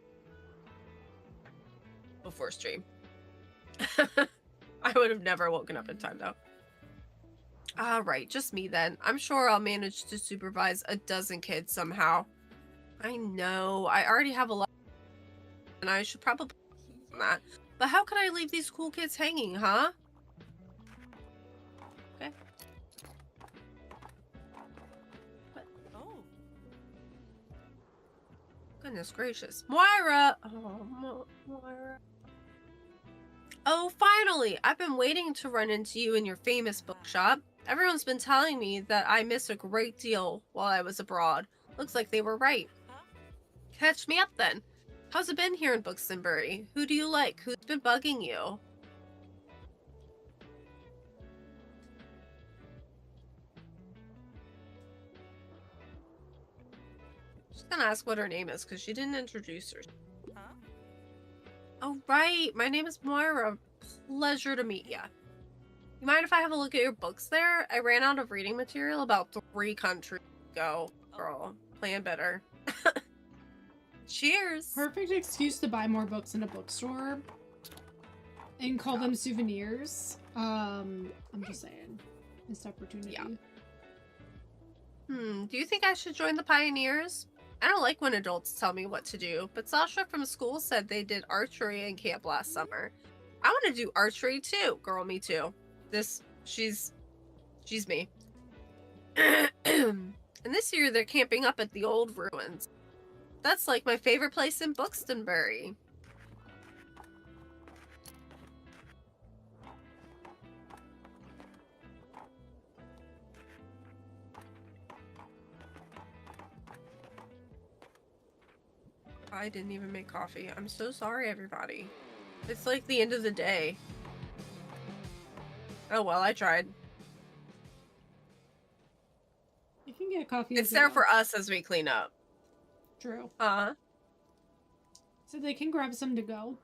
before stream. I would have never woken up in time though. Alright, just me then. I'm sure I'll manage to supervise a dozen kids somehow. I know, I already have a lot, and I should probably do that. But how can I leave these cool kids hanging, huh? Okay. What? Oh. Goodness gracious. Moira! Oh, Moira. Oh, finally! I've been waiting to run into you in your famous bookshop. Everyone's been telling me that I missed a great deal while I was abroad. Looks like they were right. Catch me up then. How's it been here in Buxtonbury? Who do you like? Who's been bugging you? Just gonna ask what her name is because she didn't introduce her. Oh, right. My name is Moira. Pleasure to meet ya. You mind if I have a look at your books there? I ran out of reading material about 3 countries ago. Girl, plan better. Cheers. Perfect excuse to buy more books in a bookstore and call them souvenirs. I'm just saying. Missed opportunity. Yeah. Do you think I should join the Pioneers? I don't like when adults tell me what to do, but Sasha from school said they did archery in camp last summer. I want to do archery too. Girl, me too. She's me. And this year they're camping up at the old ruins. That's like my favorite place in Buxtonbury. I didn't even make coffee. I'm so sorry, everybody. It's like the end of the day. Oh well, I tried. You can get coffee. It's there for us as we clean up. True. Huh? So they can grab some to go.